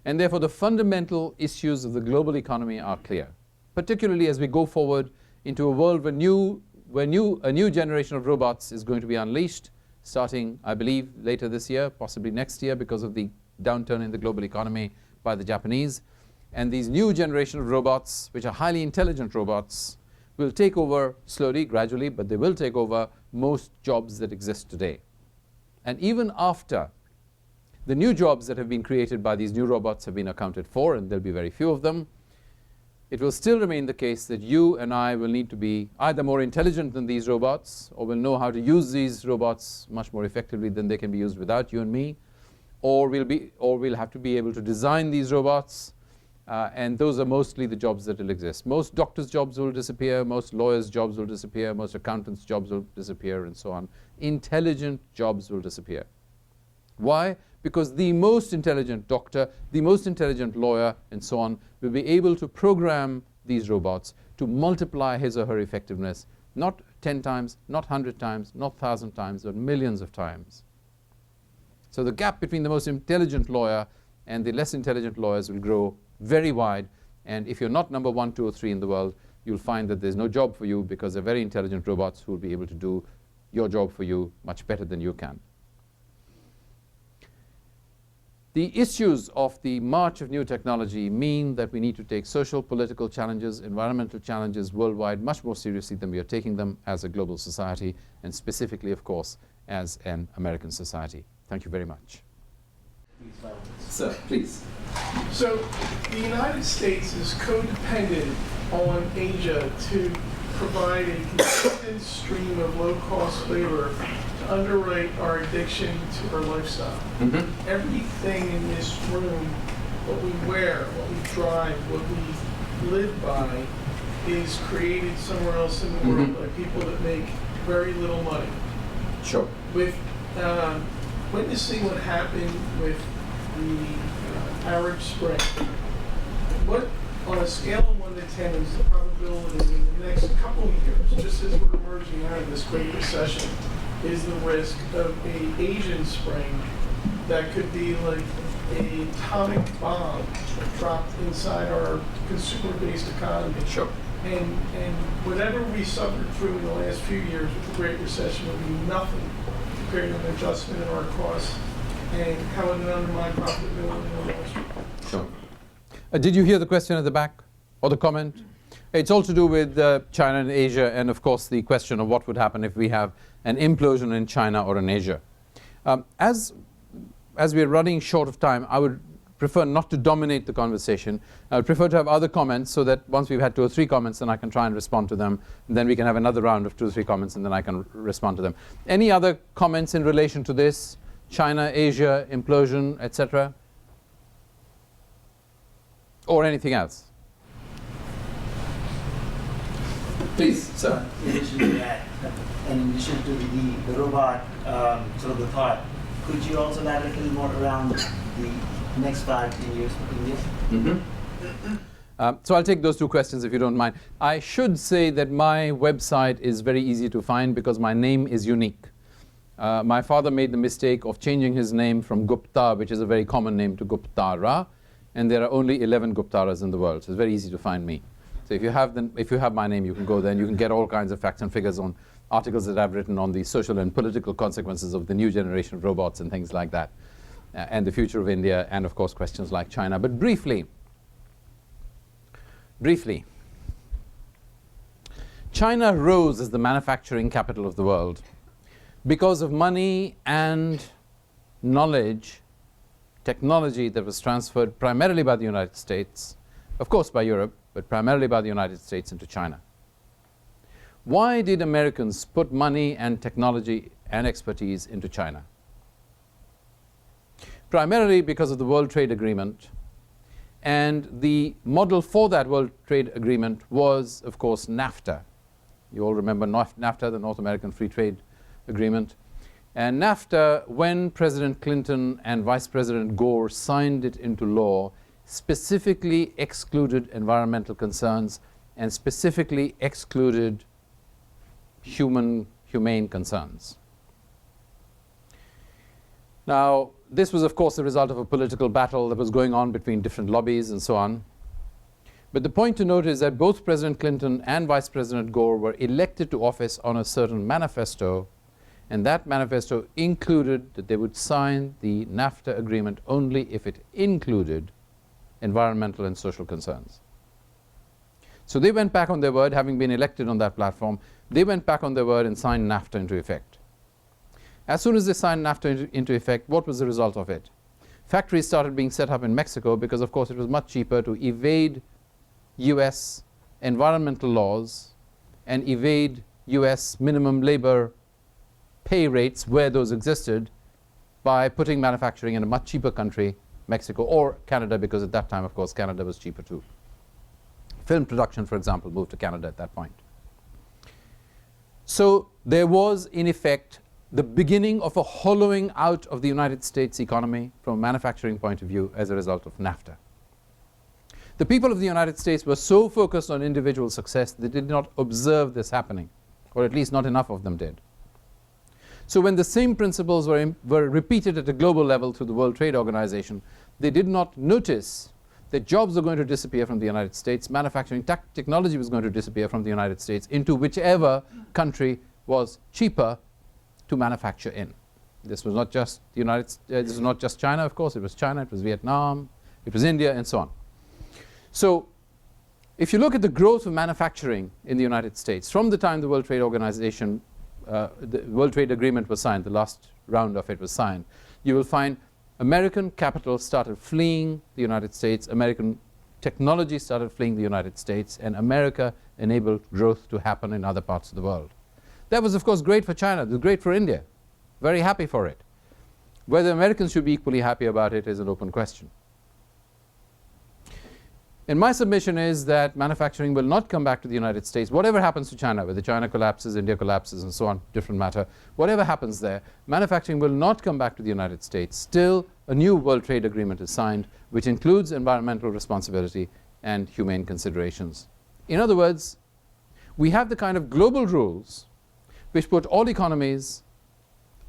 And therefore, the fundamental issues of the global economy are clear, particularly as we go forward into a world where a new generation of robots is going to be unleashed, starting, I believe, later this year, possibly next year, because of the downturn in the global economy by the Japanese. And these new generation of robots, which are highly intelligent robots, will take over slowly, gradually, but they will take over most jobs that exist today. And even after the new jobs that have been created by these new robots have been accounted for, and there'll be very few of them, it will still remain the case that you and I will need to be either more intelligent than these robots, or will know how to use these robots much more effectively than they can be used without you and me, or we'll have to be able to design these robots, and those are mostly the jobs that will exist. Most doctors' jobs will disappear, most lawyers' jobs will disappear, most accountants' jobs will disappear, and so on. Intelligent jobs will disappear. Why? Because the most intelligent doctor, the most intelligent lawyer, and so on, will be able to program these robots to multiply his or her effectiveness, not 10 times, not 100 times, not 1,000 times, but millions of times. So the gap between the most intelligent lawyer and the less intelligent lawyers will grow very wide, and if you're not number 1, 2, or 3 in the world, you'll find that there's no job for you, because they're very intelligent robots who will be able to do your job for you much better than you can. The issues of the march of new technology mean that we need to take social, political challenges, environmental challenges worldwide much more seriously than we are taking them as a global society, and specifically, of course, as an American society. Thank you very much. Sir, please. So the United States is codependent on Asia to provide a consistent stream of low-cost labor to underwrite our addiction to our lifestyle. Mm-hmm. Everything in this room, what we wear, what we drive, what we live by, is created somewhere else in the world by people that make very little money. Sure. With witnessing what happened with the Arab Spring, what, on a scale of 1 to 10, is the probability in the next couple of years, just as we're emerging out of this Great Recession, is the risk of an Asian Spring that could be like an atomic bomb dropped inside our consumer-based economy? Sure. And whatever we suffered through in the last few years with the Great Recession would be nothing compared to an adjustment in our costs and how it would undermine profitability on Wall Street. Sure. Did you hear the question at the back, or the comment? It's all to do with China and Asia, and of course the question of what would happen if we have an implosion in China or in Asia. As we're running short of time, I would prefer not to dominate the conversation. I would prefer to have other comments, so that once we've had 2 or 3 comments, then I can try and respond to them. And then we can have another round of 2 or 3 comments, and then I can respond to them. Any other comments in relation to this? China, Asia, implosion, etc.? Or anything else? Please, sir. In addition to that, and in addition to the robot sort of the thought, could you also elaborate a little more around the next 5-10 years for India? Mm-hmm. So I'll take those 2 questions if you don't mind. I should say that my website is very easy to find because my name is unique. My father made the mistake of changing his name from Gupta, which is a very common name, to Guptara, and there are only 11 Guptaras in the world, so it's very easy to find me. So if you have my name, you can go there and you can get all kinds of facts and figures on articles that I've written on the social and political consequences of the new generation of robots and things like that, and the future of India, and of course questions like China. But briefly, China rose as the manufacturing capital of the world because of money and knowledge, technology that was transferred primarily by the United States, of course by Europe, but primarily by the United States into China. Why did Americans put money and technology and expertise into China? Primarily because of the World Trade Agreement, and the model for that World Trade Agreement was, of course, NAFTA. You all remember NAFTA, the North American Free Trade Agreement. And NAFTA, when President Clinton and Vice President Gore signed it into law, specifically excluded environmental concerns and specifically excluded humane concerns. Now, this was, of course, the result of a political battle that was going on between different lobbies and so on. But the point to note is that both President Clinton and Vice President Gore were elected to office on a certain manifesto, and that manifesto included that they would sign the NAFTA agreement only if it included environmental and social concerns. So they went back on their word, having been elected on that platform. They went back on their word and signed NAFTA into effect. As soon as they signed NAFTA into effect, what was the result of it? Factories started being set up in Mexico because, of course, it was much cheaper to evade US environmental laws and evade US minimum labor pay rates where those existed by putting manufacturing in a much cheaper country, Mexico or Canada, because at that time, of course, Canada was cheaper too. Film production, for example, moved to Canada at that point. So there was, in effect, the beginning of a hollowing out of the United States economy from a manufacturing point of view as a result of NAFTA. The people of the United States were so focused on individual success, they did not observe this happening, or at least not enough of them did. So when the same principles were repeated at a global level through the World Trade Organization, they did not notice that jobs were going to disappear from the United States, manufacturing technology was going to disappear from the United States into whichever country was cheaper to manufacture in. This was not just the this was not just China, of course. It was China, it was Vietnam, it was India, and so on. So if you look at the growth of manufacturing in the United States from the time the World Trade Organization, the World Trade Agreement was signed, the last round of it was signed, you will find American capital started fleeing the United States, American technology started fleeing the United States, and America enabled growth to happen in other parts of the world. That was, of course, great for China. It was great for India. Very happy for it. Whether Americans should be equally happy about it is an open question. And my submission is that manufacturing will not come back to the United States. Whatever happens to China, whether China collapses, India collapses, and so on, different matter. Whatever happens there, manufacturing will not come back to the United States. Still, a new World Trade Agreement is signed, which includes environmental responsibility and humane considerations. In other words, we have the kind of global rules which put all economies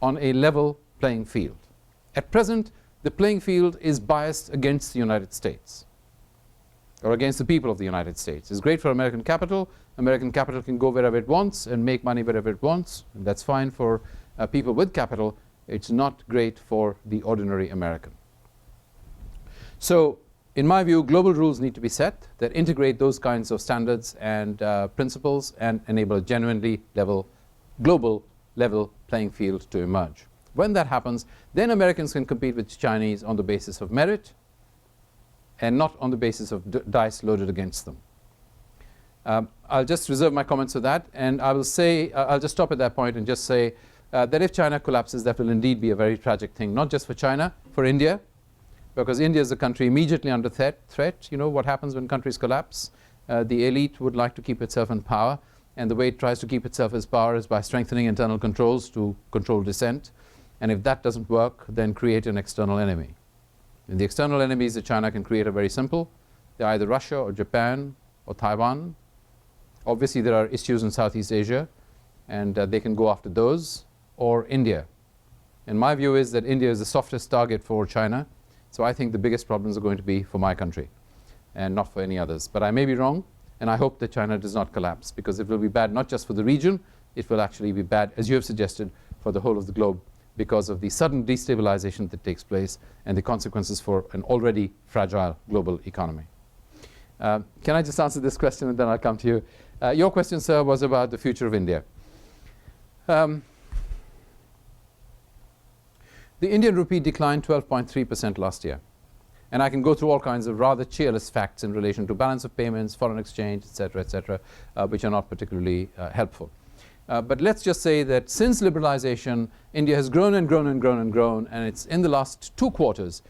on a level playing field. At present, the playing field is biased against the United States, or against the people of the United States. It's great for American capital. American capital can go wherever it wants and make money wherever it wants. And that's fine for people with capital. It's not great for the ordinary American. So, in my view, global rules need to be set that integrate those kinds of standards and principles and enable a genuinely global level playing field to emerge. When that happens, then Americans can compete with Chinese on the basis of merit and not on the basis of dice loaded against them. I'll just reserve my comments to that, and I will say, I'll just stop at that point and just say that if China collapses, that will indeed be a very tragic thing, not just for China, for India, because India is a country immediately under threat. You know what happens when countries collapse. The elite would like to keep itself in power, and the way it tries to keep itself in power is by strengthening internal controls to control dissent. And if that doesn't work, then create an external enemy. And the external enemies that China can create are very simple. They're either Russia or Japan or Taiwan. Obviously, there are issues in Southeast Asia, and they can go after those, or India. And my view is that India is the softest target for China. So I think the biggest problems are going to be for my country and not for any others. But I may be wrong, and I hope that China does not collapse, because it will be bad not just for the region, it will actually be bad, as you have suggested, for the whole of the globe because of the sudden destabilization that takes place and the consequences for an already fragile global economy. Can I just answer this question and then I'll come to you? Your question, sir, was about the future of India. The Indian rupee declined 12.3% last year. And I can go through all kinds of rather cheerless facts in relation to balance of payments, foreign exchange, et cetera, which are not particularly helpful. But let's just say that since liberalization, India has grown and grown and grown and grown, and it's in the last 2 quarters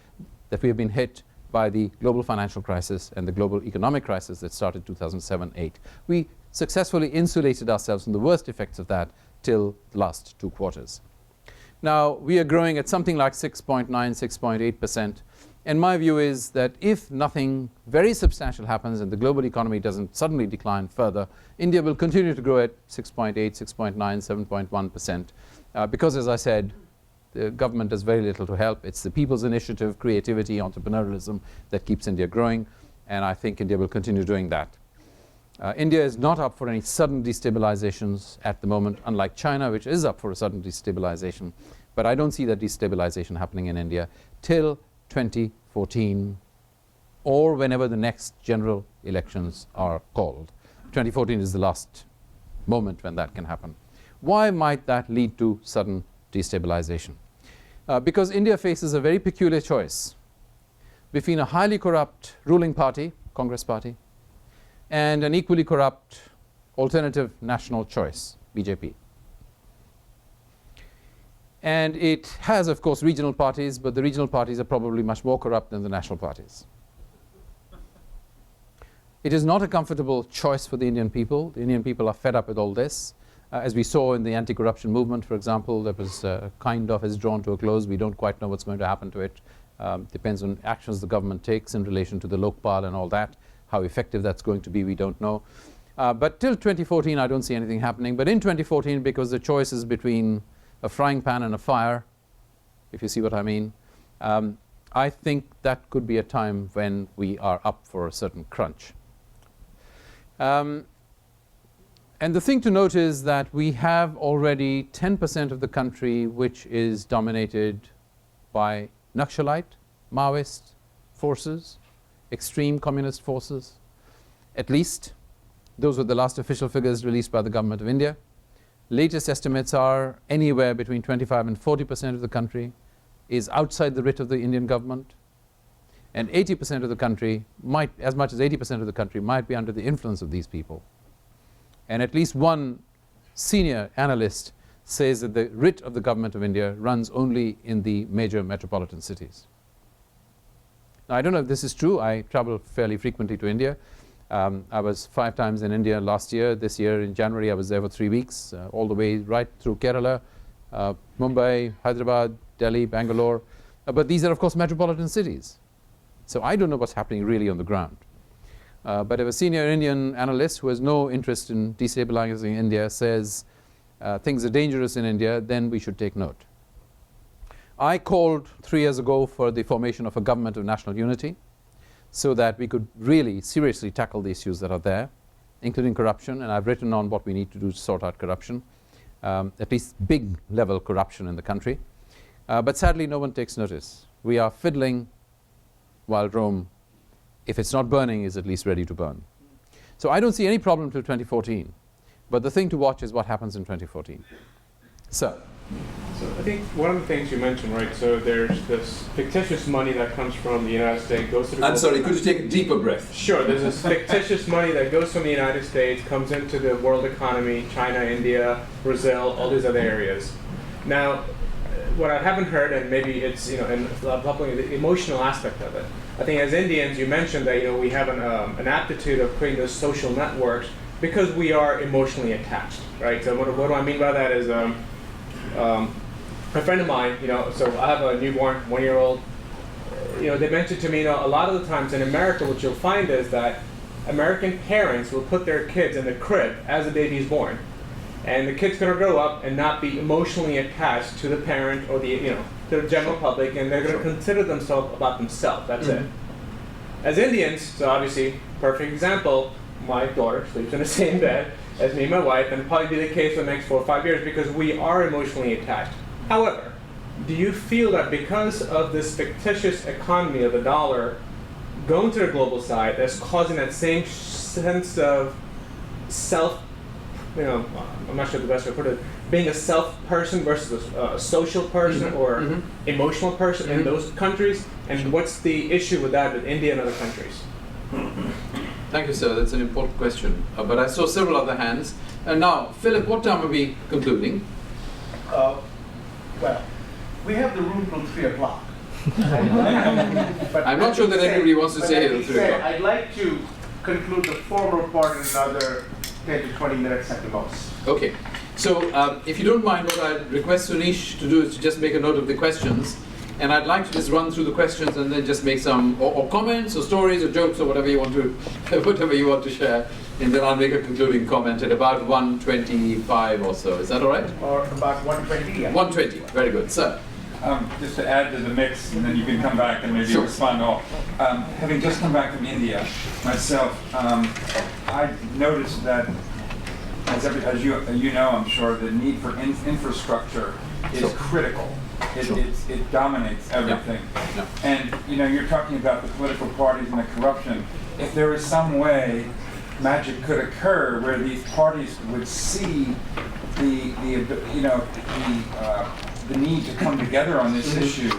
that we have been hit by the global financial crisis and the global economic crisis that started 2007-8. We successfully insulated ourselves from the worst effects of that till the last 2 quarters. Now, we are growing at something like 6.9, 6.8%. And my view is that if nothing very substantial happens and the global economy doesn't suddenly decline further, India will continue to grow at 6.8, 6.9, 7.1%. Because, as I said, the government does very little to help. It's the people's initiative, creativity, entrepreneurialism that keeps India growing. And I think India will continue doing that. India is not up for any sudden destabilizations at the moment, unlike China, which is up for a sudden destabilization. But I don't see that destabilization happening in India till 2014 or whenever the next general elections are called. 2014 is the last moment when that can happen. Why might that lead to sudden destabilization? Because India faces a very peculiar choice between a highly corrupt ruling party, Congress party, and an equally corrupt alternative national choice, BJP. And it has, of course, regional parties, but the regional parties are probably much more corrupt than the national parties. It is not a comfortable choice for the Indian people. The Indian people are fed up with all this. As we saw in the anti-corruption movement, for example, that was kind of is drawn to a close. We don't quite know what's going to happen to it. Depends on actions the government takes in relation to the Lokpal and all that. How effective that's going to be, we don't know. But till 2014, I don't see anything happening. But in 2014, because the choice is between a frying pan and a fire, if you see what I mean, I think that could be a time when we are up for a certain crunch. And the thing to note is that we have already 10% of the country which is dominated by Naxalite, Maoist forces, extreme communist forces. At least those were the last official figures released by the government of India. Latest estimates are anywhere between 25 and 40% of the country is outside the writ of the Indian government, and 80% of the country might, as much as 80% of the country might be under the influence of these people. And at least one senior analyst says that the writ of the government of India runs only in the major metropolitan cities. Now, I don't know if this is true. I travel fairly frequently to India. I was 5 times in India last year. This year in January I was there for 3 weeks, all the way right through Kerala, Mumbai, Hyderabad, Delhi, Bangalore. But these are, of course, metropolitan cities. So I don't know what's happening really on the ground. But if a senior Indian analyst who has no interest in destabilizing India says things are dangerous in India, then we should take note. I called 3 years ago for the formation of a government of national unity, so that we could really seriously tackle the issues that are there, including corruption. And I've written on what we need to do to sort out corruption, at least big level corruption in the country. But sadly, no one takes notice. We are fiddling while Rome, if it's not burning, is at least ready to burn. So I don't see any problem till 2014. But the thing to watch is what happens in 2014. So I think one of the things you mentioned, right, so there's this fictitious money that comes from the United States, goes to the... I'm sorry, could you take a deeper breath? Sure, there's this fictitious money that goes from the United States, comes into the world economy, China, India, Brazil, all these other areas. Now, what I haven't heard, and maybe it's, and probably the emotional aspect of it. I think as Indians, you mentioned that, we have an aptitude of creating those social networks because we are emotionally attached, right? So what do I mean by that is, a friend of mine, so I have a newborn, 1-year-old, they mentioned to me, a lot of the times in America, what you'll find is that American parents will put their kids in the crib as the baby is born. And the kid's going to grow up and not be emotionally attached to the parent or the general public, and they're going to consider themselves about themselves. That's it. As Indians, so obviously, perfect example, my daughter sleeps in the same bed. as me and my wife, and probably be the case for the next 4 or 5 years because we are emotionally attached. However, do you feel that because of this fictitious economy of the dollar going to the global side, that's causing that same sense of self, I'm not sure the best way to put it, being a self person versus a social person or emotional person in those countries? And what's the issue with that with India and other countries? Thank you, sir. That's an important question. But I saw several other hands. And now, Philip, what time are we concluding? Well, we have the room till 3 o'clock. But I'm not sure that everybody wants to stay here till 3 o'clock. I'd like to conclude the formal part in another 10 to 20 minutes at the most. Okay. So if you don't mind, what I'd request Sunish to do is to just make a note of the questions. And I'd like to just run through the questions and then just make some or comments or stories or jokes or whatever you want to share. And then I'll make a concluding comment at about 1:25 or so. Is that all right? Or about 1:20. Yeah. 1:20. Very good. Sir. Just to add to the mix, and then you can come back and maybe respond to all. Having just come back from India myself, I noticed that, as you know, I'm sure, the need for infrastructure is critical. It dominates everything. Yeah. And you're talking about the political parties and the corruption. If there is some way magic could occur where these parties would see the need to come together on this issue,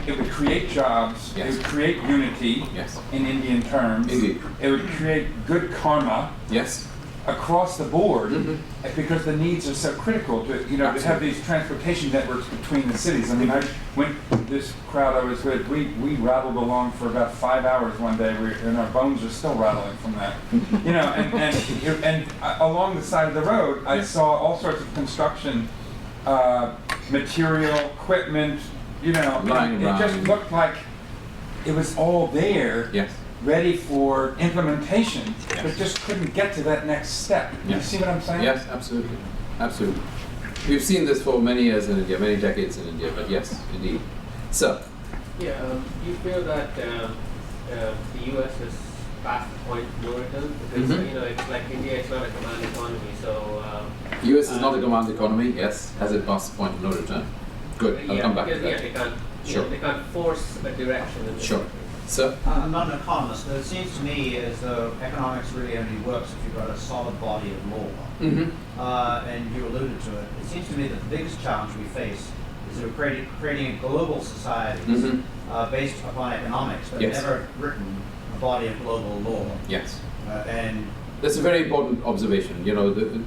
it would create jobs, Yes. it would create unity Yes. in Indian terms, Indeed. it would create good karma Yes. across the board because the needs are so critical to have these transportation networks between the cities. I mean, this crowd I was with, we rattled along for about 5 hours one day, and our bones are still rattling from that. And along the side of the road, I saw all sorts of construction material, equipment. Lying It around. just looked like it was all there. Yes. Ready for implementation, but just couldn't get to that next step. You Yes. see what I'm saying? Yes, absolutely. Absolutely. We've seen this for many years in India, many decades in India, but yes, indeed. Sir. Yeah, do you feel that the U.S. has past the point of no return? Because it's like India, it's not a command economy, so. US is not a command economy, yes. Has it passed the point of no return? Good, I'll come back to that. They can't force a direction. In Sure. Sir? I'm not an economist, but it seems to me as though economics really only works if you've got a solid body of law. And you alluded to it. It seems to me that the biggest challenge we face is that we're creating a global society based upon economics, but never written a body of global law. Yes. And that's a very important observation.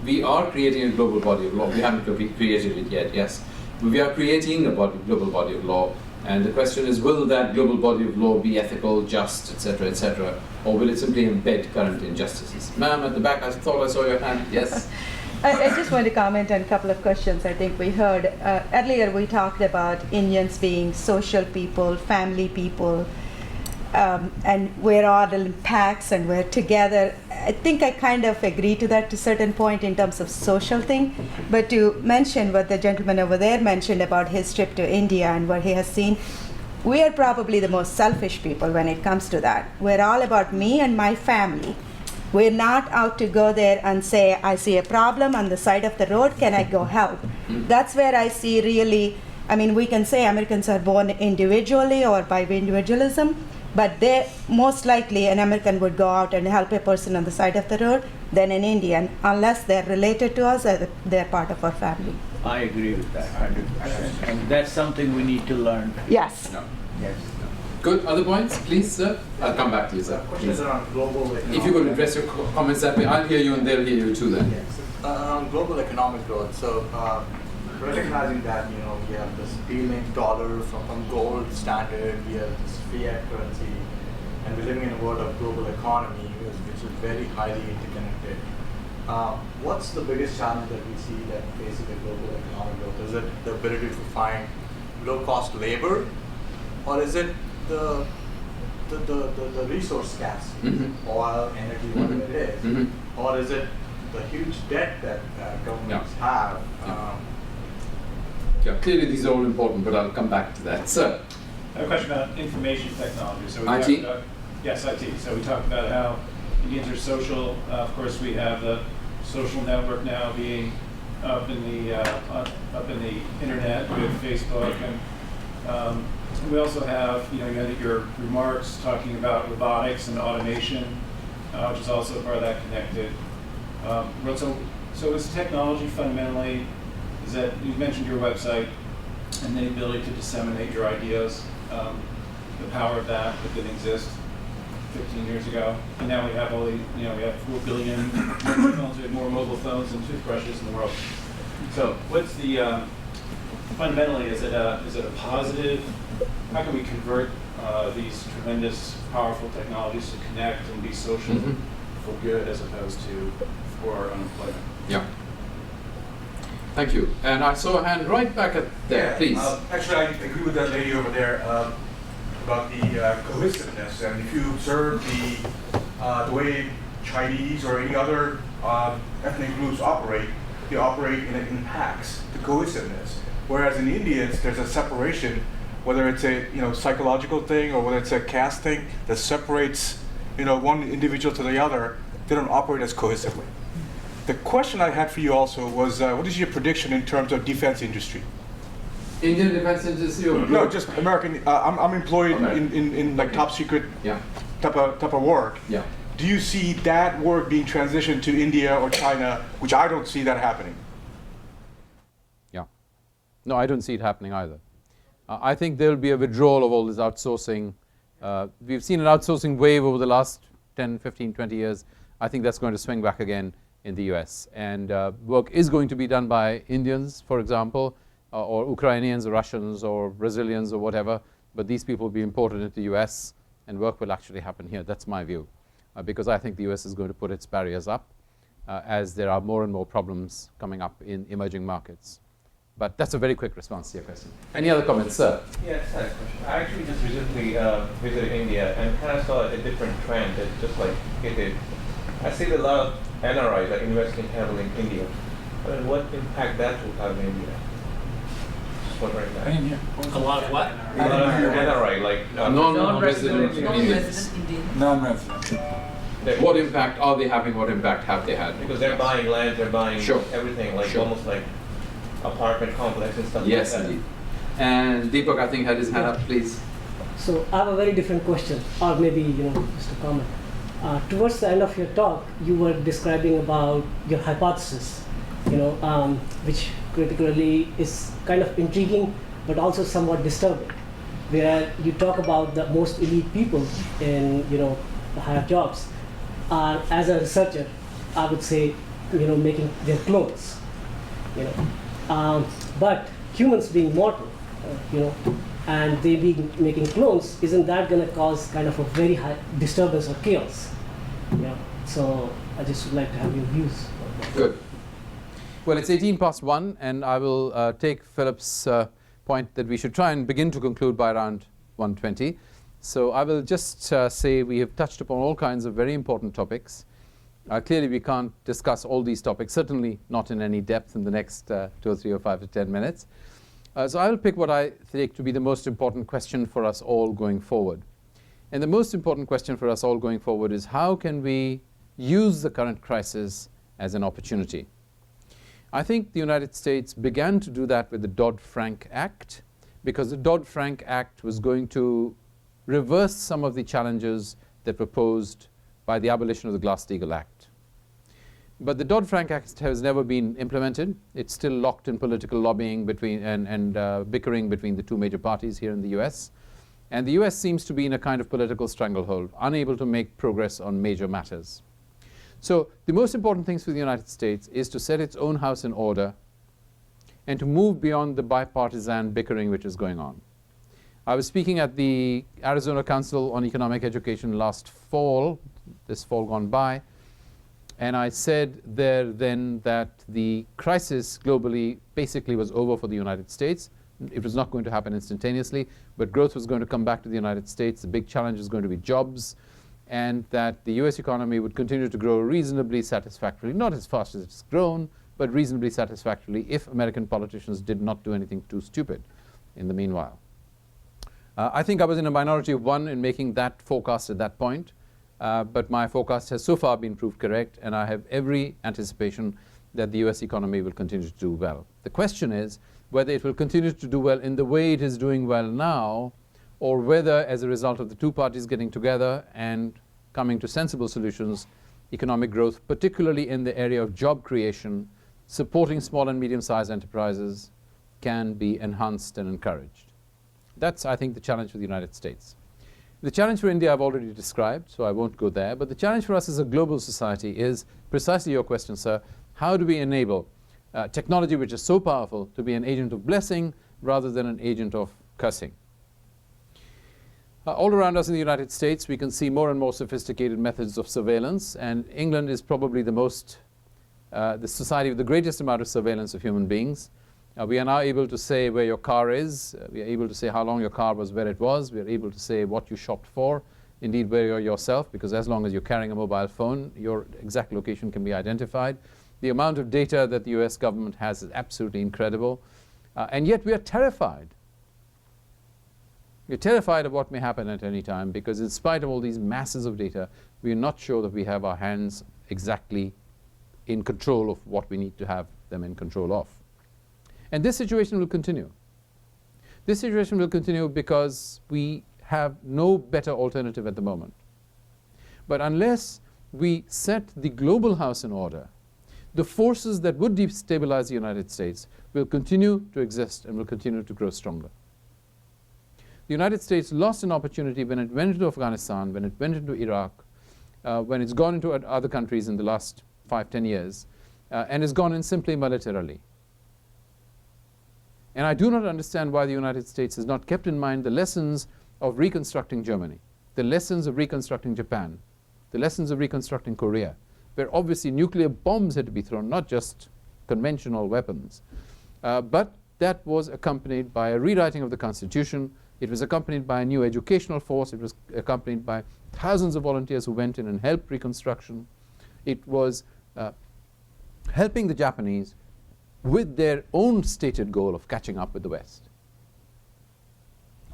We are creating a global body of law. We haven't created it yet, yes. We are creating a global body of law. And the question is, will that global body of law be ethical, just, etc., or will it simply embed current injustices? Ma'am, at the back, I thought I saw your hand. Yes? I just want to comment on a couple of questions I think we heard. Earlier we talked about Indians being social people, family people, and we're all in packs and we're together. I think I kind of agree to that to a certain point in terms of social thing. But to mention what the gentleman over there mentioned about his trip to India and what he has seen, we are probably the most selfish people when it comes to that. We're all about me and my family. We're not out to go there and say, I see a problem on the side of the road, can I go help? That's where I see really, we can say Americans are born individually or by individualism, but they most likely an American would go out and help a person on the side of the road than an Indian, unless they're related to us or they're part of our family. I agree with that 100%. And that's something we need to learn. Yes. No. Yes. Good. Other points, please, sir? I'll come back to you, sir. Questions around global economic. If you could address your comments that way, I'll hear you and they'll hear you too then. Around global economic growth, so recognizing that we have this dealing dollar from gold standard, we have this fiat currency, and we're living in a world of global economy which is very highly interconnected. What's the biggest challenge that we see that faces the global economic growth? Is it the ability to find low-cost labor, or is it the resource scarcity, oil, energy, whatever it is, or is it the huge debt that governments have? Clearly these are all important, but I'll come back to that. Sir? I have a question about information technology. So we IT? talked about, yes, IT. So we talked about how Indians are social. Of course, we have the social network now being up in the internet with Facebook, and we also have, you had your remarks talking about robotics and automation, which is also part of that connected. So is technology fundamentally, is that, you mentioned your website and the ability to disseminate your ideas, the power of that didn't exist 15 years ago, and now we have all the, we have 4 billion phones, we have more mobile phones than toothbrushes in the world. So what's the, fundamentally, is it a positive, how can we convert these tremendous, powerful technologies to connect and be social for good as opposed to for unemployment? Yeah. Thank you. And I saw a hand right back at there, please. Actually, I agree with that lady over there about the cohesiveness. And if you observe the way Chinese or any other ethnic groups operate, they operate in packs, the cohesiveness. Whereas in Indians, there's a separation, whether it's a psychological thing or whether it's a caste thing that separates one individual to the other. They don't operate as cohesively. The question I had for you also was, what is your prediction in terms of defense industry? Indian defense industry? Or no, just American. I'm employed in like top secret type of work. Yeah. Do you see that work being transitioned to India or China, which I don't see that happening? Yeah. No, I don't see it happening either. I think there will be a withdrawal of all this outsourcing. We've seen an outsourcing wave over the last 10, 15, 20 years. I think that's going to swing back again in the US. And work is going to be done by Indians, for example, or Ukrainians or Russians or Brazilians or whatever. But these people will be imported into the US and work will actually happen here. That's my view. Because I think the US is going to put its barriers up as there are more and more problems coming up in emerging markets. But that's a very quick response to your question. Any other comments, sir? Yes, I had a question. I actually just recently visited India and kind of saw a different trend that just like it did. I see that a lot of NRIs are investing heavily in India. I mean, what impact that will have in India? Just wondering that. A lot of what? A lot of NRI, like non-resident Indians. Non-resident. What impact are they having? What impact have they had? Because they're buying land, they're buying everything, like almost like apartment complex and stuff yes, like that. Indeed. And Deepak, I think, had his hand up, please. So I have a very different question, or maybe just a comment. Towards the end of your talk, you were describing about your hypothesis, which critically is kind of intriguing, but also somewhat disturbing, where you talk about the most elite people in the higher jobs are, as a researcher, I would say, making their clones, but humans being mortal, and they being making clones, isn't that going to cause kind of a very high disturbance or chaos? So I just would like to have your views. Good. Well, it's 1:18, and I will take Philip's point that we should try and begin to conclude by around 1:20. So I will just say we have touched upon all kinds of very important topics. Clearly, we can't discuss all these topics, certainly not in any depth in the next 2 or 3 or 5 to 10 minutes. So I will pick what I think to be the most important question for us all going forward. And the most important question for us all going forward is how can we use the current crisis as an opportunity? I think the United States began to do that with the Dodd-Frank Act, because the Dodd-Frank Act was going to reverse some of the challenges that were posed by the abolition of the Glass-Steagall Act. But the Dodd-Frank Act has never been implemented. It's still locked in political lobbying between and bickering between the two major parties here in the US. And the US seems to be in a kind of political stranglehold, unable to make progress on major matters. So the most important things for the United States is to set its own house in order and to move beyond the bipartisan bickering which is going on. I was speaking at the Arizona Council on Economic Education last fall, this fall gone by, and I said there then that the crisis globally basically was over for the United States. It was not going to happen instantaneously, but growth was going to come back to the United States. The big challenge is going to be jobs, and that the US economy would continue to grow reasonably satisfactorily, not as fast as it's grown, but reasonably satisfactorily if American politicians did not do anything too stupid in the meanwhile. I think I was in a minority of one in making that forecast at that point. but my forecast has so far been proved correct, and I have every anticipation that the US economy will continue to do well. The question is whether it will continue to do well in the way it is doing well now, or whether, as a result of the two parties getting together and coming to sensible solutions, economic growth, particularly in the area of job creation, supporting small and medium-sized enterprises, can be enhanced and encouraged. That's, I think, the challenge for the United States. The challenge for India I've already described, so I won't go there, but the challenge for us as a global society is precisely your question, sir. How do we enable technology, which is so powerful, to be an agent of blessing rather than an agent of cursing? All around us in the United States, we can see more and more sophisticated methods of surveillance, and England is probably the society with the greatest amount of surveillance of human beings. We are now able to say where your car is. We are able to say how long your car was, where it was. We are able to say what you shopped for, indeed where you're yourself, because as long as you're carrying a mobile phone, your exact location can be identified. The amount of data that the US government has is absolutely incredible. And yet we are terrified. We're terrified of what may happen at any time, because in spite of all these masses of data, we are not sure that we have our hands exactly in control of what we need to have them in control of. And this situation will continue. This situation will continue because we have no better alternative at the moment. But unless we set the global house in order, the forces that would destabilize the United States will continue to exist and will continue to grow stronger. The United States lost an opportunity when it went into Afghanistan, when it went into Iraq, when it's gone into other countries in the last 5-10 years, and has gone in simply militarily. And I do not understand why the United States has not kept in mind the lessons of reconstructing Germany, the lessons of reconstructing Japan, the lessons of reconstructing Korea, where obviously nuclear bombs had to be thrown, not just conventional weapons. But that was accompanied by a rewriting of the Constitution. It was accompanied by a new educational force. It was accompanied by thousands of volunteers who went in and helped reconstruction. It was helping the Japanese with their own stated goal of catching up with the West.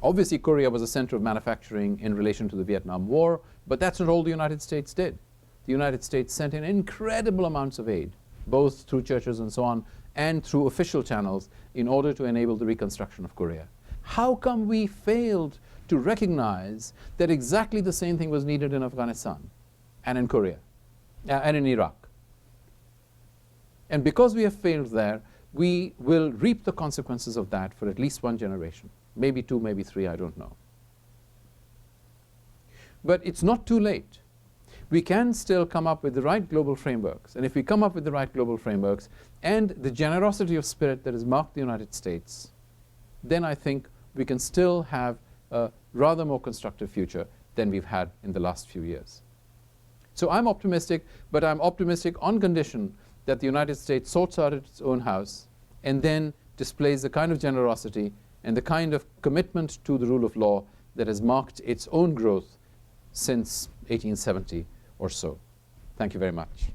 Obviously, Korea was a center of manufacturing in relation to the Vietnam War, but that's not all the United States did. The United States sent in incredible amounts of aid, both through churches and so on, and through official channels, in order to enable the reconstruction of Korea. How come we failed to recognize that exactly the same thing was needed in Afghanistan and in Korea and in Iraq? And because we have failed there, we will reap the consequences of that for at least one generation. Maybe 2, maybe 3, I don't know. But it's not too late. We can still come up with the right global frameworks. And if we come up with the right global frameworks and the generosity of spirit that has marked the United States, then I think we can still have a rather more constructive future than we've had in the last few years. So I'm optimistic, but I'm optimistic on condition that the United States sorts out its own house and then displays the kind of generosity and the kind of commitment to the rule of law that has marked its own growth since 1870 or so. Thank you very much.